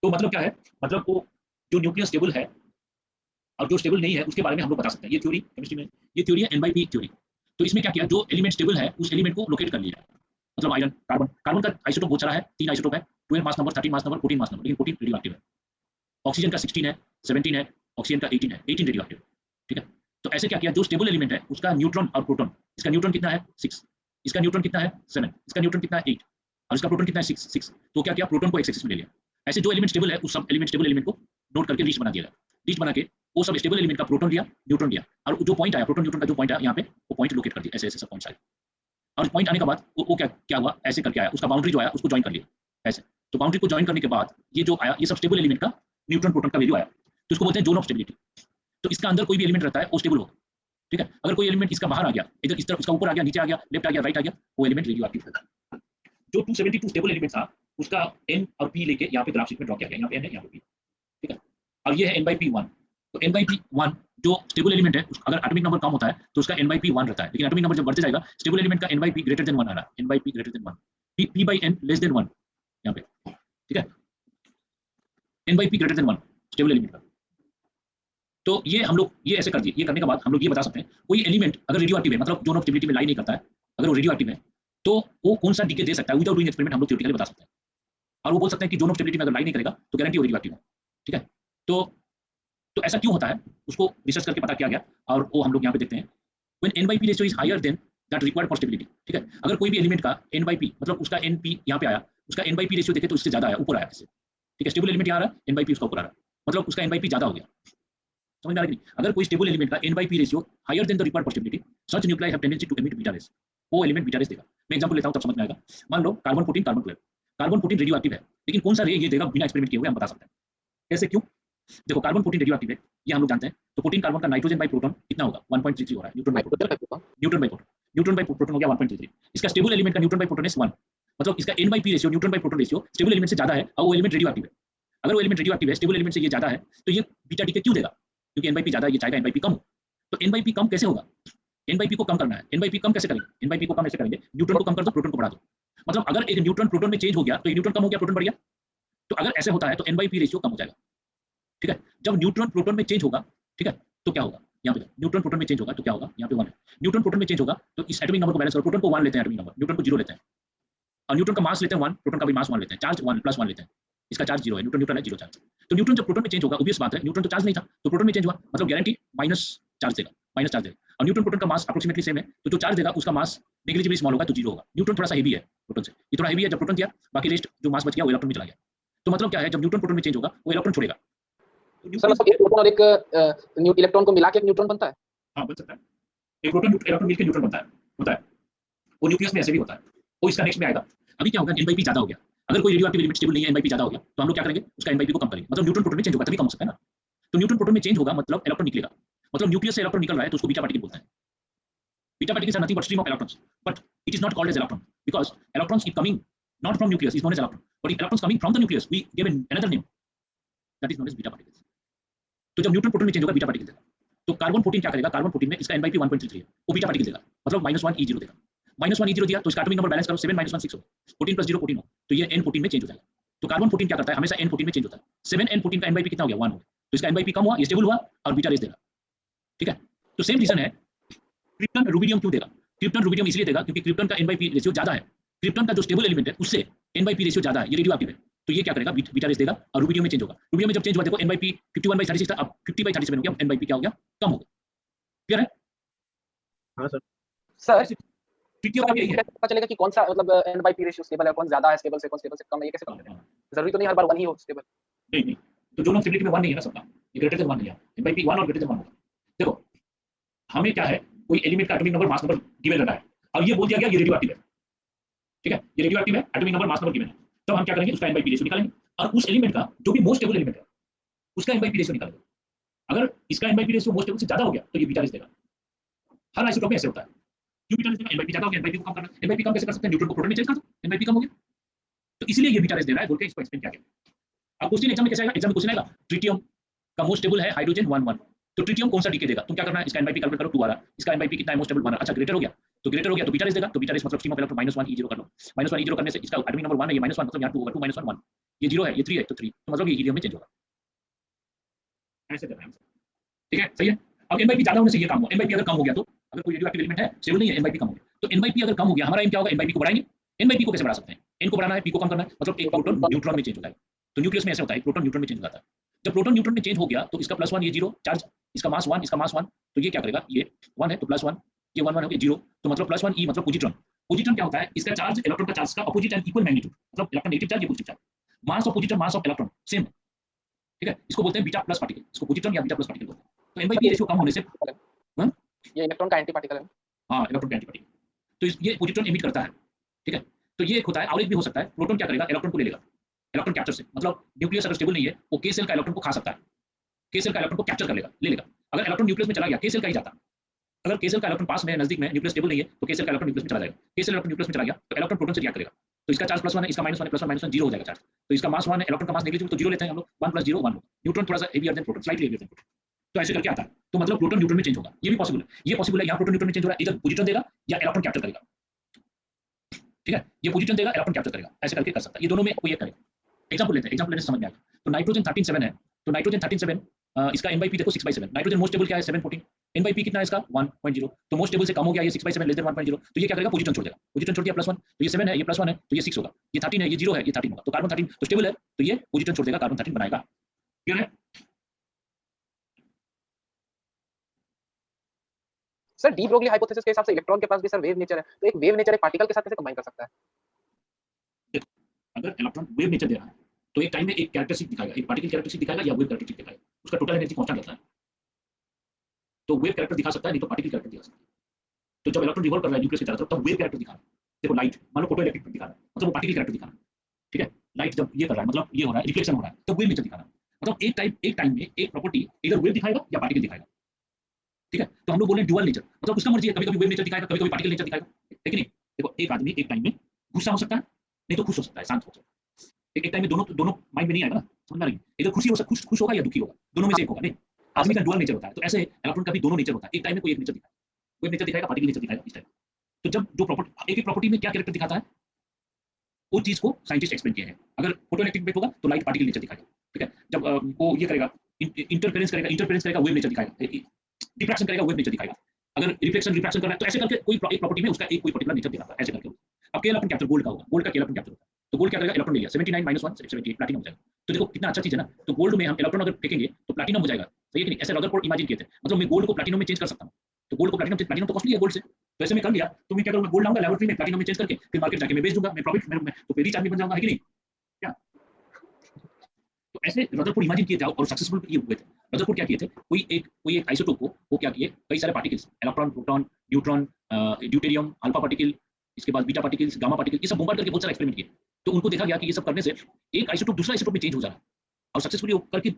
तो मतलब क्या है, मतलब वो जो न्यूक्लियस स्टेबल है और जो स्टेबल नहीं है उसके बारे में हम लोग बता सकते हैं। ये थ्योरी केमिस्ट्री में ये थ्योरी है NYP थ्योरी। तो इसमें क्या किया, जो एलिमेंट स्टेबल है उस एलिमेंट को लोकेट कर लिया, मतलब आयरन, कार्बन, कार्बन का आइसोटोप बहुत सारा है, 3 आइसोटोप है, 12 mass number, 13 mass number, 14 mass number, लेकिन 14 रेडियोएक्टिव है। ऑक्सीजन का 16 है, 17 है, ऑक्सीजन का 18 है, 18 रेडियोएक्टिव, ठीक है। तो ऐसे क्या किया, जो स्टेबल एलिमेंट है उसका न्यूट्रॉन और प्रोटॉन, इसका न्यूट्रॉन कितना है 6, इसका न्यूट्रॉन कितना है 7, इसका न्यूट्रॉन कितना है 8 और इसका प्रोटॉन कितना है 6। तो क्या किया, प्रोटॉन को एक्स एक्सिस में ले लिया। ऐसे जो एलिमेंट स्टेबल है उस सब एलिमेंट स्टेबल एलिमेंट को नोट करके लिस्ट बना दिया, लिस्ट बना के वो सब स्टेबल एलिमेंट का प्रोटॉन लिया, न्यूट्रॉन लिया, और जो पॉइंट आया प्रोटॉन न्यूट्रॉन का जो पॉइंट आया यहाँ पे वो पॉइंट लोकेट कर दिया, ऐसे ऐसे सब पॉइंट्स आए। और पॉइंट आने के बाद वो क्या हुआ, ऐसे करके आया, उसका बाउंड्री जो आया उसको ज्वाइन कर लिया ऐसे। तो बाउंड्री को ज्वाइन करने के बाद ये जो आया, ये सब स्टेबल एलिमेंट का न्यूट्रॉन प्रोटॉन का वैल्यू आया, तो इसको बोलते हैं जोन ऑफ स्टेबिलिटी। तो इसका अंदर कोई भी एलिमेंट रहता है वो स्टेबल होगा, ठीक है। अगर कोई एलिमेंट इसका बाहर आ गया, इधर इस तरफ इसका ऊपर आ गया, नीचे आ गया, लेफ्ट आ गया, राइट आ गया, वो एलिमेंट रेडियोएक्टिव होगा। जो 272 स्टेबल एलिमेंट था उसका N और P लेके यहाँ पे ग्राफ शीट में ड्रॉ किया गया, यहाँ पे N है, यहाँ पे P, ठीक है। और ये है N/P1। तो N/P1 जो स्टेबल एलिमेंट है, अगर एटॉमिक नंबर कम होता है तो उसका N/P1 रहता है, लेकिन एटॉमिक नंबर जब बढ़ते जाएगा स्टेबल एलिमेंट का N/P ग्रेटर देन 1 आ रहा है, N/P greater than 1, P/N less than 1 यहाँ पे, ठीक है। N/P greater than 1 stable element का। तो ये हम लोग ये ऐसे कर दिए। ये करने के बाद हम लोग ये बता सकते हैं कोई एलिमेंट अगर रेडियोएक्टिव है, मतलब जोन ऑफ स्टेबिलिटी में लाई नहीं करता है, अगर वो रेडियोएक्टिव है तो वो कौन सा डीके दे सकता है, विदाउट डूइंग एक्सपेरिमेंट हम लोग थ्योरेटिकली बता सकते हैं। और वो बोल सकते हैं कि जोन ऑफ स्टेबिलिटी में अगर लाई नहीं करेगा तो गारंटी वो रेडियोएक्टिव है, ठीक है। तो ऐसा क्यों होता है उसको रिसर्च करके पता किया गया, और वो हम लोग यहाँ पे देखते हैं। When N/P ratio is higher than that required for stability, ठीक है। अगर कोई भी एलिमेंट का N/P मतलब उसका NP यहाँ पे आया, उसका N/P रेशियो देखे तो इससे ज्यादा आया, ऊपर आया इससे, ठीक है। स्टेबल एलिमेंट यहाँ आ रहा है, N/P उसका ऊपर आ रहा है, मतलब उसका N/P ज्यादा हो गया, समझ में आ रहा है कि नहीं। अगर कोई स्टेबल एलिमेंट का N/P ratio higher than the required for stability, such nuclei have tendency to emit beta rays, वो एलिमेंट बीटा रेस देगा। मैं एग्जांपल लेता हूं तब समझ में आएगा। मान low carbon 14 carbon 12, carbon 14 radioactive है, लेकिन कौन सा रे ये देगा बिना एक्सपेरिमेंट किए हुए हम बता सकते हैं। कैसे, क्यों? देखो कार्बन 14 रेडियोएक्टिव है, ये हम लोग जानते हैं। तो 14 कार्बन का नाइट्रोजन बाय प्रोटॉन कितना होगा, 1.33 हो रहा है, neutron by proton, neutron by proton हो गया 1.33। इसका स्टेबल एलिमेंट का न्यूट्रॉन बाय प्रोटॉन इज 1, मतलब इसका N/P ratio, neutron by proton ratio stable element से ज्यादा है और वो एलिमेंट रेडियोएक्टिव है। अगर वो एलिमेंट रेडियोएक्टिव है, स्टेबल एलिमेंट से ये ज्यादा है, तो ये बीटा डीके क्यों देगा, क्योंकि N/P ज्यादा है, ये चाहेगा N/P कम हो। तो N/P कम कैसे होगा, N/P को कम करना है। N/P कम कैसे करेंगे, N/P को कम ऐसे करेंगे, न्यूट्रॉन को कम कर दो, प्रोटॉन को बढ़ा दो। मतलब अगर एक न्यूट्रॉन प्रोटॉन में चेंज हो गया तो एक न्यूट्रॉन कम हो गया, प्रोटॉन बढ़ गया। तो अगर ऐसे होता है तो N/P रेशियो कम हो जाएगा, ठीक है। जब न्यूट्रॉन प्रोटॉन में चेंज होगा, ठीक है, तो क्या होगा, यहाँ पे न्यूट्रॉन प्रोटॉन में चेंज होगा तो क्या होगा, यहाँ पे 1 है। न्यूट्रॉन प्रोटॉन में चेंज होगा तो इस एटॉमिक नंबर को बैलेंस करो, प्रोटॉन को 1 लेते हैं एटॉमिक नंबर, न्यूट्रॉन को 0 लेते हैं, और न्यूट्रॉन का मास लेते हैं 1, प्रोटॉन का भी मास 1 लेते हैं, चार्ज 1 + 1 लेते हैं, इसका चार्ज 0 है, न्यूट्रॉन है 0 चार्ज। तो न्यूट्रॉन जब प्रोटॉन में चेंज होगा, ऑब्वियस बात है, न्यूट्रॉन तो चार्ज नहीं था तो प्रोटॉन में चेंज हुआ, मतलब गारंटी माइनस चार्ज देगा, माइनस चार्ज देगा। और न्यूट्रॉन प्रोटॉन का मास अप्रोक्सीमेटली सेम है, तो जो चार्ज देगा उसका मास नेग्लिजिबली स्मॉल होगा तो 0 होगा। न्यूट्रॉन थोड़ा सा हेवी है प्रोटॉन से, ये थोड़ा हेवी है, जब प्रोटॉन दिया बाकी रेस्ट जो मास बच गया वो इलेक्ट्रॉन में चला गया। तो मतलब क्या है, जब न्यूट्रॉन प्रोटॉन में चेंज होगा वो इलेक्ट्रॉन छोड़ेगा। सर मतलब एक प्रोटॉन और एक इलेक्ट्रॉन को मिला के एक न्यूट्रॉन बनता है? हाँ, बन सकता है। एक प्रोटॉन इलेक्ट्रॉन मिलकर न्यूट्रॉन बनता है, होता है। वो न्यूक्लियस में ऐसे भी होता है, वो इसका नेक्स्ट में आएगा। अभी क्या होगा, N/P ज्यादा हो गया, अगर कोई रेडियोएक्टिव एलिमेंट स्टेबल नहीं है, N/P ज्यादा हो गया, तो हम लोग क्या करेंगे, उसका N/P को कम करेंगे, मतलब न्यूट्रॉन प्रोटॉन में चेंज होगा तभी कम हो सकता है ना। तो न्यूट्रॉन प्रोटॉन में चेंज होगा मतलब इलेक्ट्रॉन निकलेगा, मतलब न्यूक्लियस से इलेक्ट्रॉन निकल रहा है तो उसको बीटा पार्टिकल बोलते हैं। Beta particles are nothing but stream of electrons, but it is not called as electron because electrons is coming not from nucleus is known as electron, but electrons coming from the nucleus we give another name that is known as beta particles. तो जब neutron proton में change होगा beta particle देगा। तो carbon 14 क्या करेगा, carbon 14 में इसका N/P 1.33 है, वो बीटा पार्टिकल देगा, मतलब -1 E0 देगा। -1 E0 दिया तो इसका एटॉमिक नंबर बैलेंस करो, 7 - 1 6 हो, 14 + 0 14 हो, तो ये N14 में चेंज हो जाएगा। तो कार्बन 14 क्या करता है, हमेशा N14 में चेंज होता है। 7 N14 का N/P कितना हो गया, 1 हो गया, तो इसका N/P कम हुआ, ये स्टेबल हुआ और बीटा रेस देगा, ठीक है। तो सेम रीजन है क्रिप्टन रुबिडियम क्यों देगा, क्रिप्टन रुबिडियम इसलिए देगा क्योंकि क्रिप्टन का N/P रेशियो ज्यादा है, क्रिप्टन का जो स्टेबल एलिमेंट है उससे N/P रेशियो ज्यादा है, ये रेडियोएक्टिव है, तो ये क्या करेगा, बीटा रेस देगा और रुबिडियम में चेंज होगा। रुबिडियम में जब चेंज हुआ देखो n/p 51/36 था, अब 50/37 हो गया, n/p क्या हो गया, कम हो गया। क्लियर है? हाँ सर। सर ट्रिटियम का भी यही है। पता चलेगा कि कौन सा मतलब n/p रेशियो स्टेबल है, कौन ज्यादा है स्टेबल से, कौन स्टेबल से कम है, ये कैसे पता चलेगा? जरूरी तो नहीं हर बार 1 ही हो स्टेबल। नहीं नहीं, तो दोनों स्टेबिलिटी में 1 नहीं है ना सबका, ये ग्रेटर देन 1 नहीं है, n/p 1 और ग्रेटर देन 1 होगा। देखो हमें क्या है, कोई एलिमेंट का atomic number mass number given रहता है और ये बोल दिया गया ये रेडियोएक्टिव है, ठीक है, ये रेडियोएक्टिव है, atomic number mass number given है, तो हम क्या करेंगे, उसका n/p रेशियो निकालेंगे और उस एलिमेंट का जो भी मोस्ट स्टेबल एलिमेंट है उसका n/p रेशियो निकालेंगे। अगर इसका n/p रेशियो मोस्ट स्टेबल से ज्यादा हो गया तो ये बीटा रेस देगा। हर आइसोटोप में ऐसे होता है। क्यों बीटा रेस देगा, n/p ज्यादा हो गया, n/p को कम करना, n/p कम कैसे कर सकते हैं, न्यूट्रॉन को प्रोटॉन में चेंज कर दो, n/p कम हो गया, तो इसलिए ये बीटा रेस दे रहा है बोल के इसको एक्सप्लेन किया गया। अब क्वेश्चन एग्जाम में कैसे आएगा, एग्जाम में क्वेश्चन आएगा ट्रिटियम का मोस्ट स्टेबल है हाइड्रोजन 1 तो ट्रिटियम कौन सा डीके देगा, तुम क्या करना है, इसका n/p कैलकुलेट करो, 2 आ रहा है, इसका n/p कितना है, मोस्ट स्टेबल 1, अच्छा ग्रेटर हो गया तो बीटा रेस देगा, तो बीटा रेस मतलब स्ट्रीम ऑफ इलेक्ट्रॉन -1 E0 कर लो, -1 E0 करने से इसका एटॉमिक नंबर 1 है, ये -1 मतलब यहाँ 2 होगा, 2 -1 1, ये 0 है, ये 3 है, तो 3 तो मतलब ये हीलियम में चेंज होगा, ऐसे करना है, ठीक है, सही है। अब n/p ज्यादा होने से ये काम हुआ, n/p अगर कम हो गया तो अगर कोई रेडियोएक्टिव एलिमेंट है स्टेबल नहीं है, n/p कम हो गया, तो n/p अगर कम हो गया हमारा एम क्या होगा, n/p को बढ़ाएंगे, n/p को कैसे बढ़ा सकते हैं, n को बढ़ाना है, p को कम करना है, मतलब एक प्रोटॉन न्यूट्रॉन में चेंज होता है, तो न्यूक्लियस में ऐसा होता है, प्रोटॉन न्यूट्रॉन में चेंज हो जाता है, जब प्रोटॉन न्यूट्रॉन में चेंज हो गया तो इसका +1 ये 0 चार्ज, इसका मास 1 इसका मास 1, तो ये क्या करेगा, ये 1 है तो +1, ये 1 1 हो गया 0, तो मतलब +1 E मतलब पोजिट्रॉन, पोजिट्रॉन क्या होता है, इसका चार्ज इलेक्ट्रॉन का चार्ज का अपोजिट एंड इक्वल मैग्नीट्यूड, मतलब इलेक्ट्रॉन नेगेटिव चार्ज ये positive charge, mass of positron mass of electron same, ठीक है, इसको बोलते हैं बीटा प्लस पार्टिकल, इसको पोजिट्रॉन या बीटा प्लस पार्टिकल बोलते हैं। तो n/p रेशियो कम होने से ये इलेक्ट्रॉन का एंटी पार्टिकल है। हाँ, इलेक्ट्रॉन का एंटी पार्टिकल, तो ये पोजिट्रॉन एमिट करता है, ठीक है, तो ये एक होता है, और एक भी हो सकता है, प्रोटॉन क्या करेगा, इलेक्ट्रॉन को ले लेगा, इलेक्ट्रॉन कैप्चर से, मतलब न्यूक्लियस अगर स्टेबल नहीं है वो k सेल का इलेक्ट्रॉन को खा सकता है, k सेल का इलेक्ट्रॉन को कैप्चर कर लेगा, ले लेगा, अगर इलेक्ट्रॉन न्यूक्लियस में चला गया k सेल का ही जाता, अगर k सेल का इलेक्ट्रॉन पास में नजदीक में न्यूक्लियस स्टेबल नहीं है तो k सेल का इलेक्ट्रॉन न्यूक्लियस में चला जाएगा, k सेल इलेक्ट्रॉन न्यूक्लियस में चला गया तो इलेक्ट्रॉन प्रोटॉन से रिएक्ट करेगा, तो इसका चार्ज +1 है, इसका -1 है, +1 -1 0 हो जाएगा चार्ज, तो इसका मास 1 है, इलेक्ट्रॉन का मास नेगेटिव तो 0 लेते हैं हम लोग, 1 + 0 1 होगा, न्यूट्रॉन थोड़ा सा heavier than proton, slightly heavier than proton, तो ऐसे करके आता है, तो मतलब प्रोटॉन न्यूट्रॉन में चेंज होगा, ये भी पॉसिबल है, ये पॉसिबल है, यहाँ प्रोटॉन न्यूट्रॉन में चेंज हो रहा है, इधर पोजिट्रॉन देगा या इलेक्ट्रॉन कैप्चर करेगा, ठीक है, ये पोजिट्रॉन देगा इलेक्ट्रॉन कैप्चर करेगा, ऐसे करके कर सकता है, ये दोनों में कोई एक करेगा। एग्जांपल लेते हैं, एग्जांपल लेने से समझ में आएगा, तो नाइट्रोजन 13 है, तो नाइट्रोजन 13 इसका n/p देखो 6/7, नाइट्रोजन मोस्ट स्टेबल क्या है 714, n/p कितना है इसका 1.0, तो मोस्ट स्टेबल से कम हो गया ये 6/7 लेस देन 1.0, तो ये क्या करेगा, पोजीट्रॉन छोड़ देगा, पोजीट्रॉन छोड़ दिया +1, तो ये 7 है, ये +1 है, तो ये 6 होगा, ये 13 है, ये 0 है, ये 13 होगा, तो कार्बन 13 तो स्टेबल है, तो ये पोजीट्रॉन छोड़ देगा, कार्बन 13 बनाएगा। क्लियर है? सर डी ब्रोगली हाइपोथेसिस के हिसाब से इलेक्ट्रॉन के पास भी सर वेव नेचर है, तो एक वेव नेचर एक पार्टिकल के साथ कैसे कंबाइन कर सकता है? अगर इलेक्ट्रॉन वेव नेचर दे रहा है तो एक टाइम में एक कैरेक्टरिस्टिक दिखाएगा, एक पार्टिकल कैरेक्टरिस्टिक दिखाएगा या वेव कैरेक्टरिस्टिक दिखाएगा, उसका टोटल एनर्जी कांस्टेंट रहता है, तो वेव कैरेक्टर दिखा सकता है, नहीं तो पार्टिकल कैरेक्टर दिखा सकता है, तो जब इलेक्ट्रॉन रिवॉल्व कर रहा है न्यूक्लियस की चारों तरफ तब वेव कैरेक्टर दिखा रहा है, देखो लाइट मान लो फोटो इलेक्ट्रिक दिखा रहा है, मतलब वो पार्टिकल कैरेक्टर दिखा रहा है, ठीक है, लाइट जब ये कर रहा है मतलब ये हो रहा है रिफ्लेक्शन हो रहा है, तो वेव नेचर दिखा रहा है, मतलब एक टाइम में एक प्रॉपर्टी इधर वेव दिखाएगा या पार्टिकल दिखाएगा, ठीक है, तो हम लोग बोल रहे हैं ड्यूअल नेचर, मतलब उसका मर्जी है, कभी कभी वेव नेचर दिखाएगा, कभी कभी पार्टिकल नेचर दिखाएगा, लेकिन नहीं, देखो एक आदमी एक टाइम में गुस्सा हो सकता है, नहीं तो खुश हो सकता है, शांत हो सकता है, एक टाइम में दोनों माइंड में नहीं आएगा ना, समझ में आ रही है, इधर खुशी हो सकता, खुश होगा या दुखी होगा, दोनों में से एक होगा, नहीं, आदमी का ड्यूअल नेचर होता है, तो ऐसे इलेक्ट्रॉन का भी दोनों नेचर होता है, एक टाइम में कोई एक नेचर दिखाएगा, कोई नेचर दिखाएगा, पार्टिकल नेचर दिखाएगा, इस टाइप, तो जब जो प्रॉपर्टी एक प्रॉपर्टी में क्या कैरेक्टर दिखाता है वो चीज को साइंटिस्ट एक्सप्लेन किया है, अगर फोटोइलेक्ट्रिक इफेक्ट होगा तो लाइट पार्टिकल नेचर दिखाएगा, ठीक है, जब वो ये करेगा इंटरफेरेंस करेगा वेव नेचर दिखाएगा, डिफ्रैक्शन करेगा वेव नेचर दिखाएगा, अगर रिफ्लेक्शन रिफ्रैक्शन कर रहा है तो ऐसे करके कोई एक प्रॉपर्टी में उसका एक कोई पर्टिकुलर नेचर दिखाता है, ऐसे करके। अब के इलेक्ट्रॉन कैप्चर गोल्ड का होगा, गोल्ड का इलेक्ट्रॉन कैप्चर होता है, तो गोल्ड क्या करेगा, इलेक्ट्रॉन ले लिया 79 - 1 78 प्लैटिनम हो जाएगा, तो देखो कितना अच्छा चीज है ना, तो गोल्ड में हम इलेक्ट्रॉन अगर फेंकेंगे तो प्लैटिनम हो जाएगा, सही है कि नहीं, ऐसे रदरफोर्ड इमेजिन किए थे, मतलब मैं गोल्ड को प्लैटिनम में चेंज कर सकता हूं, तो गोल्ड को प्लैटिनम तो कॉस्टली है गोल्ड से, तो ऐसे मैं कर लिया, तो मैं क्या करूंगा, गोल्ड लाऊंगा लैबोरेटरी में प्लैटिनम में चेंज करके फिर मार्केट जाके मैं बेच दूंगा, मैं प्रॉफिट में तो फिर रिच आदमी बन जाऊंगा, है कि नहीं, क्या, तो ऐसे रदरफोर्ड इमेजिन किए थे और सक्सेसफुल ये हुए थे। रदरफोर्ड क्या किए थे, कोई एक आइसोटोप को वो क्या किए, कई सारे particles electron proton neutron deuterium alpha particle, इसके बाद बीटा पार्टिकल्स गामा पार्टिकल, ये सब बॉम्बार्ड करके बहुत सारा एक्सपेरिमेंट किए, तो उनको देखा गया कि ये सब करने से एक आइसोटोप दूसरा आइसोटोप में चेंज हो जा रहा है और सक्सेसफुली करके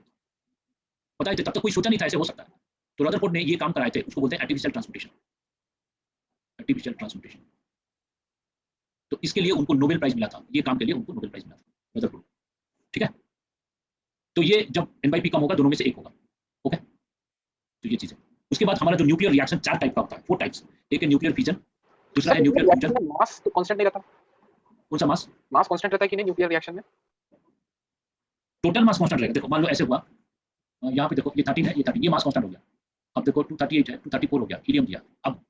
बताए थे, तब तक कोई सोचा नहीं था ऐसे हो सकता है, तो रदरफोर्ड ने ये काम कराए थे, उसको बोलते हैं आर्टिफिशियल ट्रांसम्यूटेशन, आर्टिफिशियल ट्रांसम्यूटेशन, तो इसके लिए उनको नोबेल प्राइज मिला था, ये काम के लिए उनको नोबेल प्राइज मिला था रदरफोर्ड, ठीक है, तो ये जब n/p कम होगा दोनों में से एक होगा, ओके, तो ये चीज है। उसके बाद हमारा जो न्यूक्लियर रिएक्शन 4 टाइप का होता है, 4 टाइप्स, एक है न्यूक्लियर फिजन, दूसरा है न्यूक्लियर फ्यूजन, मास तो कांस्टेंट नहीं रहता, कौन सा मास कांस्टेंट रहता है कि नहीं न्यूक्लियर रिएक्शन में, टोटल मास कांस्टेंट रहेगा, देखो मान लो ऐसे हुआ, यहाँ पे देखो ये 13 है, ये 13, ये मास कांस्टेंट हो गया, अब देखो 238 है, 234 हो गया, हीलियम दिया, अब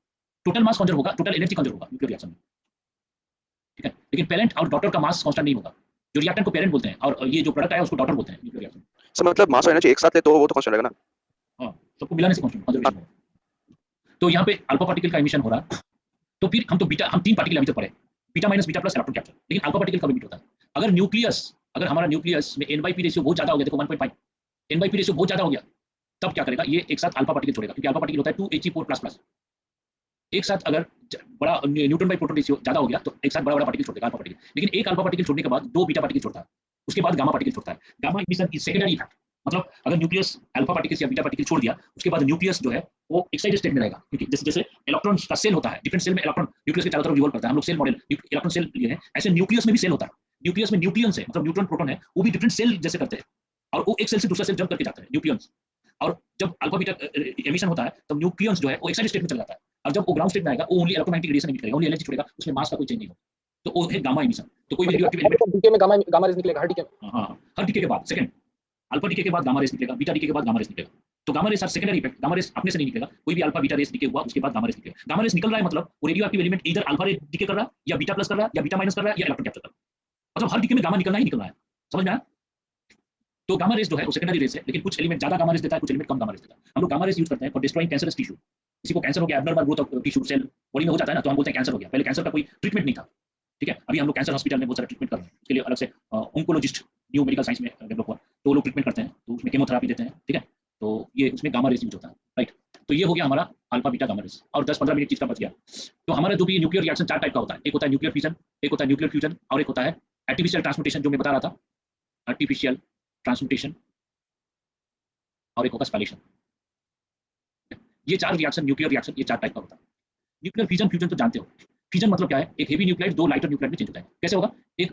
टोटल मास कंजर्व होगा, टोटल एनर्जी कंजर्व होगा न्यूक्लियर रिएक्शन में, ठीक है, लेकिन पेरेंट और डॉटर का मास कांस्टेंट नहीं होगा, जो रिएक्टेंट को पेरेंट बोलते हैं और ये जो प्रोडक्ट आया उसको डॉटर बोलते हैं न्यूक्लियर रिएक्शन। सर मतलब मास और एनर्जी एक साथ ले तो वो तो कांस्टेंट रहेगा ना। हाँ, सबको मिलाने से कांस्टेंट कंजर्वेशन होगा। तो यहाँ पे अल्फा पार्टिकल का एमिशन हो रहा, तो फिर हम 3 पार्टिकल अभी तक पढ़े, beta minus beta plus electron capture, लेकिन अल्फा पार्टिकल कब एमिट होता है? अगर हमारा न्यूक्लियस में n/p रेशियो बहुत ज्यादा हो गया, देखो 1.5 n/p रेशियो बहुत ज्यादा हो गया, तब क्या करेगा? ये एक साथ अल्फा पार्टिकल छोड़ेगा, क्योंकि अल्फा पार्टिकल होता है 2He4++। एक साथ अगर बड़ा न्यूट्रॉन बाई प्रोटॉन रेशियो ज्यादा हो गया तो एक साथ बड़ा पार्टिकल छोड़ देगा अल्फा पार्टिकल, लेकिन एक अल्फा पार्टिकल छोड़ने के बाद 2 बीटा पार्टिकल छोड़ता है, उसके बाद गामा पार्टिकल छोड़ता है। Gamma emission is secondary effect, मतलब अगर न्यूक्लियस अल्फा पार्टिकल्स या बीटा पार्टिकल छोड़ दिया, उसके बाद न्यूक्लियस जो है वो एक्साइटेड स्टेट में रहेगा, क्योंकि जैसे जैसे इलेक्ट्रॉन का सेल होता है, डिफरेंट सेल में इलेक्ट्रॉन न्यूक्लियस के चारों तरफ रिवॉल्व करता है, हम लोग सेल मॉडल इलेक्ट्रॉन सेल लिए हैं, ऐसे न्यूक्लियस में भी सेल होता है। न्यूक्लियस में न्यूक्लियंस है, मतलब न्यूट्रॉन प्रोटॉन है, वो भी डिफरेंट सेल जैसे करते हैं, और वो एक सेल से दूसरा सेल जंप करके जाते हैं न्यूक्लियंस। और जब अल्फा बीटा एमिशन होता है तब न्यूक्लियंस जो है वो एक्साइटेड स्टेट में चला जाता है, और जब वो ग्राउंड स्टेट में आएगा वो ओनली इलेक्ट्रोमैग्नेटिक रेडिएशन एमिट करेगा, ओनली एनर्जी छोड़ेगा, उसमें मास का कोई चेंज नहीं होगा, तो वो है गामा एमिशन। तो कोई भी रेडियोएक्टिव एलिमेंट डीके में गामा रेज निकलेगा हर डीके में। हां, हर डीके के बाद सेकंड अल्फा डीके के बाद गामा रेस निकलेगा, बीटा डीके के बाद गामा रेस निकलेगा। तो gamma rays secondary effect, gamma rays अपने से नहीं निकलेगा, कोई भी अल्फा बीटा रेस डीके हुआ उसके बाद गामा रेस निकलेगा। गामा रेस निकल रहा है मतलब वो रेडियोएक्टिव एलिमेंट इधर अल्फा रेस डीके कर रहा है, या बीटा प्लस कर रहा है, या बीटा माइनस कर रहा है, या इलेक्ट्रॉन कैप्चर कर रहा है, मतलब हर डीके में गामा निकलना ही निकलना है, समझ में आया? तो गामा रेस जो है वो सेकेंडरी रेस है, लेकिन कुछ एलिमेंट ज्यादा गामा रेस देता है, कुछ एलिमेंट कम गामा रेस देता है। हम लोग गामा रेस यूज करते हैं फॉर डिस्ट्रॉइंग कैंसरस टिश्यू। किसी को कैंसर हो गया, abnormal growth of tissue cell body में हो जाता है ना, तो हम बोलते हैं कैंसर हो गया। पहले कैंसर का कोई ट्रीटमेंट नहीं था, ठीक है, अभी हम लोग कैंसर हॉस्पिटल में बहुत सारा ट्रीटमेंट कर रहे हैं, उसके लिए अलग से ऑन्कोलॉजिस्ट न्यू मेडिकल साइंस में डेवलप हुआ, तो लोग ट्रीटमेंट करते हैं, तो उसमें केमोथेरेपी देते हैं, ठीक है, तो ये उसमें गामा रेस यूज होता है, राइट। तो ये हो गया हमारा अल्फा बीटा गामा रेस, और 10-15 मिनट चीज का बच गया। तो हमारा जो भी न्यूक्लियर रिएक्शन 4 टाइप का होता है, एक होता है न्यूक्लियर फिजन, एक होता है न्यूक्लियर फ्यूजन, और एक होता है आर्टिफिशियल ट्रांसम्यूटेशन, जो मैं बता रहा था, आर्टिफिशियल ट्रांसम्यूटेशन, और एक होगा स्पैलेशन। ये 4 रिएक्शन, न्यूक्लियर रिएक्शन, ये 4 टाइप का होता है। न्यूक्लियर फिजन फ्यूजन तो जानते हो, फिजन मतलब क्या है? एक हेवी न्यूक्लाइड 2 लाइटर न्यूक्लाइड में चेंज होता है। कैसे होगा? एक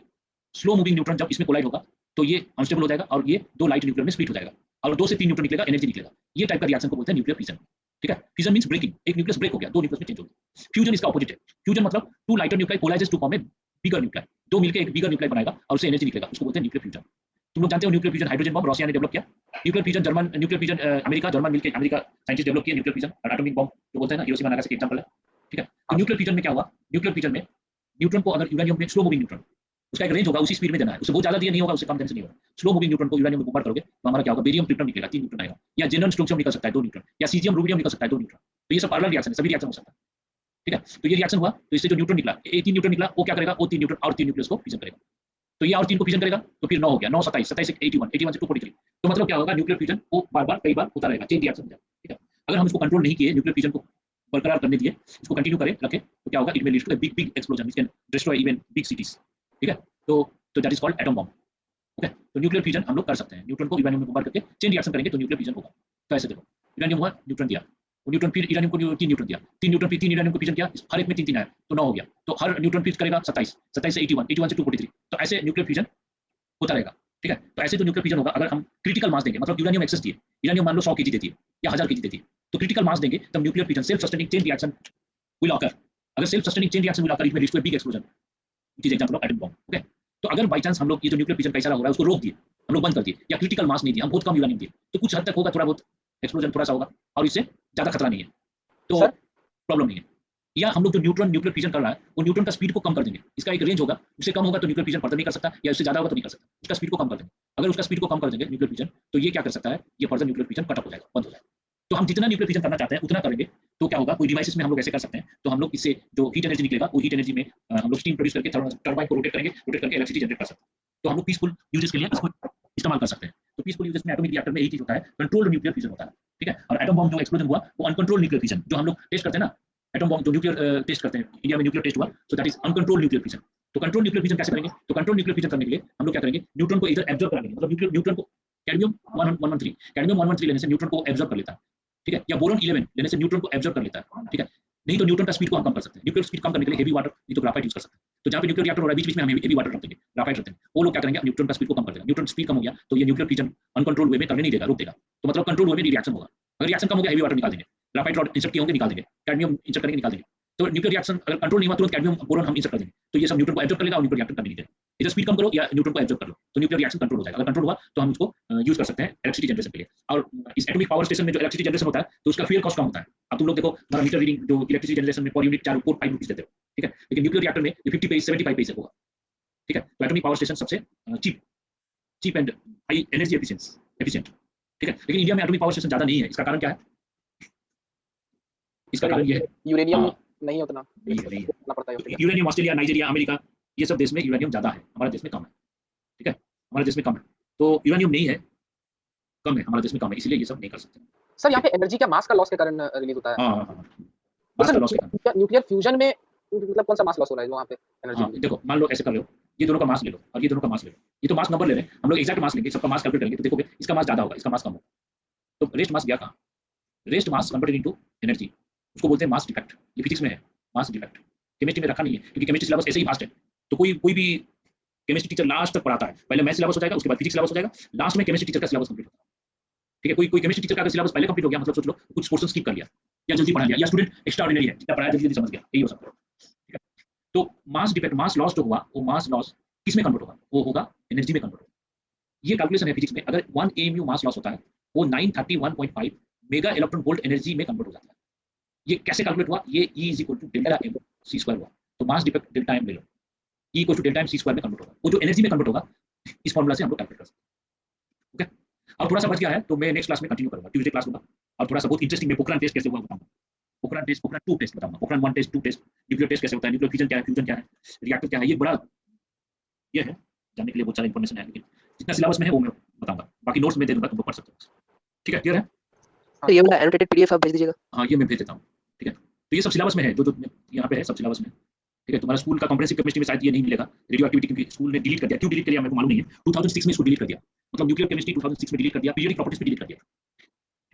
स्लो मूविंग न्यूट्रॉन जब इसमें कोलाइड होगा तो ये अनस्टेबल हो जाएगा, और ये 2 लाइट न्यूक्लियन में स्प्लिट हो जाएगा, और 2 से 3 न्यूट्रॉन निकलेगा, एनर्जी निकलेगा। ये टाइप का रिएक्शन को बोलते हैं न्यूक्लियर फिजन, ठीक है। फिजन मींस ब्रेकिंग, एक न्यूक्लियस ब्रेक हो गया, 2 न्यूक्लियस में चेंज हो गया। फ्यूजन इसका ऑपोजिट है। फ्यूजन मतलब 2 lighter nuclide collides to form a bigger nuclide, 2 मिलकर एक बिगर न्यूक्लाइड बनाएगा और उससे एनर्जी निकलेगा, उसको बोलते हैं न्यूक्लियर फ्यूजन। तुम लोग जानते हो nuclear fusion hydrogen bomb Russia ने डेवलप किया। Nuclear fusion German, nuclear fusion America, German मिलकर अमेरिका साइंटिस्ट डेवलप किया न्यूक्लियर फ्यूजन, और एटॉमिक बम जो बोलते हैं ना, हिरोशिमा नागासाकी एग्जांपल है, ठीक है। तो न्यूक्लियर फ्यूजन में क्या हुआ? न्यूक्लियर फ्यूजन में न्यूट्रॉन को अगर यूरेनियम में स्लो मूविंग न्यूट्रॉन, उसका एक रेंज होगा, उसी स्पीड में देना है, उससे बहुत ज्यादा दिया नहीं होगा, उससे कम देने से नहीं होगा। स्लो मूविंग न्यूट्रॉन को यूरेनियम में बोmbard करोगे तो हमारा क्या होगा? बेरियम ट्रिटियम निकलेगा, 3 न्यूट्रॉन आएगा, या जेनरल स्ट्रोंशियम निकल सकता है 2 न्यूट्रॉन, या सीजियम रुबिडियम निकल सकता है 2 न्यूट्रॉन। तो ये सब पैरेलल रिएक्शन है, सभी रिएक्शन हो सकता है, ठीक है। तो ये रिएक्शन हुआ, तो इससे जो न्यूट्रॉन निकला, 3 न्यूट्रॉन निकला, वो क्या करेगा? वो 3 न्यूट्रॉन और 3 न्यूक्लियस को फिजन करेगा। तो ये और 3 को फिजन करेगा, तो फिर 9 हो गया, 9 27, 27 से 81, 81 से 243। तो मतलब क्या होगा? न्यूक्लियर फ्यूजन वो बार-बार कई बार होता रहेगा, चेन रिएक्शन हो जाएगा, ठीक है। अगर हम इसको कंट्रोल नहीं किए, न्यूक्लियर फ्यूजन को बरकरार करने दिए, इसको कंटिन्यू करें, रखें, तो क्या होगा? It will lead to a big explosion which can destroy even big cities, ठीक है। तो that is called atom bomb, okay. तो न्यूक्लियर फ्यूजन हम लोग कर सकते हैं, न्यूट्रॉन को यूरेनियम में बोmbard करके चेन रिएक्शन करेंगे तो न्यूक्लियर फ्यूजन होगा। तो ऐसे देखो, यूरेनियम हुआ, न्यूट्रॉन दिया, वो न्यूट्रॉन फिर यूरेनियम को 3 न्यूट्रॉन दिया, 3 न्यूट्रॉन फिर 3 यूरेनियम को फिजन किया, हर एक में 3-3 आया, तो 9 हो गया। तो हर न्यूट्रॉन फिर करेगा 27, 27 से 81, 81 से 243। तो ऐसे न्यूक्लियर फ्यूजन होता रहेगा, ठीक है। तो ऐसे जो न्यूक्लियर फ्यूजन होगा, अगर हम क्रिटिकल मास देंगे, मतलब यूरेनियम एक्सेस दिए, यूरेनियम मान लो 100 केजी देती है या 1000 केजी देती है, तो क्रिटिकल मास देंगे तब nuclear fusion self sustaining chain reaction will occur. अगर self sustaining chain reaction will occur, it will lead to a big explosion which is example of atom bomb, okay. तो अगर by chance हम लोग ये जो nuclear fusion कैसा हो रहा है उसको रोक दिए, हम लोग बंद कर दिए, या क्रिटिकल मास नहीं दिया, हम बहुत कम यूरेनियम दिए, तो कुछ हद तक होगा, थोड़ा बहुत एक्सप्लोजन थोड़ा सा होगा, और इससे ज्यादा खतरा नहीं है, तो प्रॉब्लम नहीं है। या हम लोग जो न्यूट्रॉन फ्यूजन कर रहा है, वो न्यूट्रॉन का स्पीड को कम कर देंगे, इसका एक रेंज होगा, उससे कम होगा तो न्यूक्लियर फ्यूजन फर्दर नहीं कर सकता, या उससे ज्यादा होगा तो नहीं कर सकता, उसका स्पीड को कम कर देंगे। अगर उसका स्पीड को कम कर देंगे न्यूक्लियर फ्यूजन, तो ये क्या कर सकता है? ये further nuclear fusion cut off हो जाएगा, बंद हो जाएगा। तो हम जितना न्यूक्लियर फ्यूजन करना चाहते हैं उतना करेंगे, तो क्या होगा? कोई डिवाइसेस में हम लोग ऐसे कर सकते हैं, तो हम लोग इससे जो हीट एनर्जी निकलेगा, वो हीट एनर्जी में हम लोग स्टीम प्रोड्यूस करके टरबाइन को रोटेट करेंगे, रोटेट करके इलेक्ट्रिसिटी जनरेट कर सकते हैं। तो हम लोग पीसफुल यूजेस के लिए इसको इस्तेमाल कर सकते हैं। तो पीसफुल यूजेस में एटॉमिक रिएक्टर में यही चीज होता है, कंट्रोल्ड न्यूक्लियर फ्यूजन होता है, ठीक है। और एटम बॉम्ब जो एक्सप्लोजन हुआ, वो अनकंट्रोल्ड न्यूक्लियर फ्यूजन, जो हम लोग टेस्ट करते हैं ना, एटम बॉम्ब जो न्यूक्लियर टेस्ट करते हैं, इंडिया में न्यूक्लियर टेस्ट हुआ, so that is uncontrolled nuclear fusion. तो कंट्रोल न्यूक्लियर फ्यूजन कैसे करेंगे? तो कंट्रोल न्यूक्लियर फ्यूजन करने के लिए हम लोग क्या करेंगे? न्यूट्रॉन को इधर एब्जॉर्ब कर लेंगे, मतलब न्यूट्रॉन को कैडमियम 113 लेने से न्यूट्रॉन को एब्जॉर्ब कर लेता है, ठीक है। या बोरॉन 11 लेने से न्यूट्रॉन को एब्जॉर्ब कर लेता है, ठीक है। नहीं तो न्यूट्रॉन का स्पीड को हम कम कर सकते हैं, न्यूक्लियर स्पीड कम करने के लिए हेवी वाटर, नहीं तो ग्राफाइट यूज कर सकते हैं। तो जहाँ पे न्यूक्लियर रिएक्टर हो रहा है, बीच में हम हेवी वाटर रख देंगे, ग्राफाइट रखते हैं, वो लोग क्या करेंगे? न्यूट्रॉन का स्पीड को कम कर देंगे। न्यूट्रॉन स्पीड कम हो गया तो ये न्यूक्लियर फ्यूजन अनकंट्रोल वे में करने नहीं देगा, रोक देगा। तो मतलब कंट्रोल वे में रिएक्शन होगा। अगर रिएक्शन कम हो गया, हेवी वाटर निकाल देंगे, ग्राफाइट रॉड इंसर्ट किए होंगे, निकाल देंगे, कैडमियम इंसर्ट करेंगे, निकाल देंगे। तो न्यूक्लियर रिएक्शन अगर कंट्रोल नहीं हुआ, तुरंत कैडमियम बोरॉन हम इंसर्ट कर देंगे, तो ये सब न्यूट्रॉन को एब्जॉर्ब कर लेगा और न्यूक्लियर रिएक्टर करने नहीं देगा। इधर स्पीड कम करो या न्यूट्रॉन को एब्जॉर्ब कर लो, तो न्यूक्लियर रिएक्शन कंट्रोल हो जाएगा। अगर कंट्रोल हुआ तो हम इसको यूज कर सकते हैं इलेक्ट्रिसिटी जनरेशन के लिए। और इस एटॉमिक पावर स्टेशन में जो इलेक्ट्रिसिटी जनरेशन होता है, तो उसका फ्यूल कॉस्ट कम होता है। अब तुम लोग देखो, हमारा मीटर रीडिंग जो इलेक्ट्रिसिटी जनरेशन में पर यूनिट 4-5 रुपीस देते हो, ठीक है, लेकिन न्यूक्लियर रिएक्टर में 50 पैसे 75 पैसे होगा, ठीक है, तो एटॉमिक पावर स्टेशन सबसे cheap and high energy efficient, ठीक है। लेकिन इंडिया में एटॉमिक पावर स्टेशन ज्यादा नहीं है, इसका कारण क्या है? इसका कारण ये है यूरेनियम हाँ, नहीं है उतना, नहीं है, नहीं है। करना पड़ता है उसके लिए। यूरेनियम ऑस्ट्रेलिया, नाइजीरिया, अमेरिका, ये सब देश में यूरेनियम ज्यादा है, हमारे देश में कम है, ठीक है, हमारे देश में कम है। तो यूरेनियम नहीं है, कम है, हमारे देश में कम है, इसलिए ये सब नहीं कर सकते। सर यहाँ पे एनर्जी क्या मास का लॉस के कारण रिलीज होता है? हाँ, तो मास का सर लॉस के कारण। न्यूक्लियर फ्यूजन में मतलब कौन सा मास लॉस हो रहा है जो वहाँ पे एनर्जी? हाँ, देखो मान लो ऐसे कर लो, ये दोनों का मास ले लो और ये दोनों का मास ले लो, ये तो मास नंबर ले रहे हैं, हम लोग एग्जैक्ट मास लेंगे, सबका मास कैलकुलेट करेंगे तो देखोगे इसका मास ज्यादा होगा, इसका मास कम होगा, तो रेस्ट मास गया कहाँ? Rest mass converted into energy, उसको बोलते हैं मास डिफेक्ट। ये फिजिक्स में है मास डिफेक्ट, केमिस्ट्री में रखा नहीं है, क्योंकि केमिस्ट्री सिलेबस ऐसे ही फास्ट है। तो कोई भी केमिस्ट्री टीचर लास्ट तक पढ़ाता है, पहले मैथ सिलेबस हो जाएगा, उसके बाद फिजिक्स सिलेबस हो जाएगा, लास्ट में केमिस्ट्री टीचर का सिलेबस कंप्लीट होता है, ठीक है। कोई केमिस्ट्री टीचर का सिलेबस पहले कंप्लीट हो गया, मतलब सोच लो कुछ पोर्शन स्किप कर लिया या जल्दी पढ़ा लिया, या स्टूडेंट एक्स्ट्राऑर्डिनरी है, जितना पढ़ाया जल्दी समझ गया, यही हो सकता है, ठीक है। तो मास डिफेक्ट, मास लॉस जो हुआ, वो मास लॉस किस में कन्वर्ट होगा? वो होगा एनर्जी में कन्वर्ट होगा। ये कैलकुलेशन है फिजिक्स में, अगर 1 AMU मास लॉस होता है, वो 931.5 मेगा इलेक्ट्रॉन वोल्ट एनर्जी में कन्वर्ट हो जाता है। ये कैसे कैलकुलेट हुआ? ये E = डेल्टा m c² हुआ, तो मास डिफेक्ट डेल्टा m ले लो, E = डेल्टा m c² में कन्वर्ट होगा, वो जो एनर्जी में कन्वर्ट होगा, इस फॉर्मूला से हम लोग कैलकुलेट कर सकते हैं, ओके। और थोड़ा सा बच गया है तो मैं नेक्स्ट क्लास में कंटिन्यू करूंगा, ट्यूसडे क्लास होगा, और थोड़ा सा बहुत इंटरेस्टिंग मैं पोखरण टेस्ट कैसे हुआ बताऊंगा, पोखरण 2 टेस्ट बताऊंगा, Pokhran 1 test 2 test, nuclear test कैसे होता है, न्यूक्लियर फ्यूजन क्या है, रिएक्टर क्या है, ये बड़ा ये है, जानने के लिए बहुत सारा इंफॉर्मेशन है, लेकिन जितना सिलेबस में है वो मैं बताऊंगा, बाकी नोट्स में दे दूंगा, तुम लोग पढ़ सकते हो, ठीक है, क्लियर है? तो ये वाला एनोटेटेड पीडीएफ आप भेज दीजिएगा। हाँ, ये मैं भेज देता हूँ, ठीक है। तो ये सब सिलेबस में है, जो यहाँ पे है सब सिलेबस में, ठीक है। तुम्हारा स्कूल का कॉम्प्रिहेंसिव केमिस्ट्री में शायद ये नहीं मिलेगा, रेडियो एक्टिविटी, क्योंकि स्कूल ने डिलीट कर दिया, क्यों डिलीट कर दिया मेरे को मालूम नहीं है, 2006 में इसको डिलीट कर दिया, मतलब न्यूक्लियर केमिस्ट्री 2006 में डिलीट कर दिया, पीरियोडिक प्रॉपर्टीज में डिलीट कर दिया,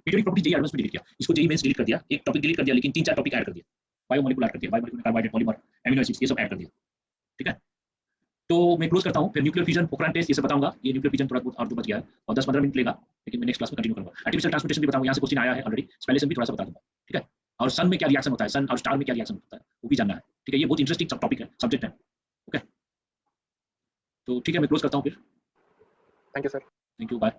पीरियोडिक प्रॉपर्टीज एडवांस में डिलीट किया, इसको जेईई मेंस डिलीट कर दिया, एक टॉपिक डिलीट कर दिया, लेकिन 3-4 टॉपिक ऐड कर दिया, बायोमोलिकुलर ऐड कर दिया, biomolecular carbohydrate polymer amino acids, ये सब ऐड कर दिया, ठीक है। तो मैं क्लोज करता हूँ, फिर न्यूक्लियर फ्यूजन, पोखरण टेस्ट, ये सब बताऊंगा। ये न्यूक्लियर फ्यूजन थोड़ा बहुत और जो बच गया है, और 10-15 मिनट लेगा, लेकिन मैं नेक्स्ट क्लास में कंटिन्यू करूंगा। आर्टिफिशियल ट्रांसपोर्टेशन भी बताऊंगा, यहाँ से क्वेश्चन आया है ऑलरेडी, स्पेलेशन भी थोड़ा सा बता दूंगा, ठीक है। और सन में क्या रिएक्शन होता है, सन और स्टार में क्या रिएक्शन होता है, वो भी जानना है, ठीक है। ये बहुत इंटरेस्टिंग सब टॉपिक है, सब्जेक्ट है, ओके। तो ठीक है, मैं क्लोज करता हूँ फिर, thank you sir. Thank you, bye.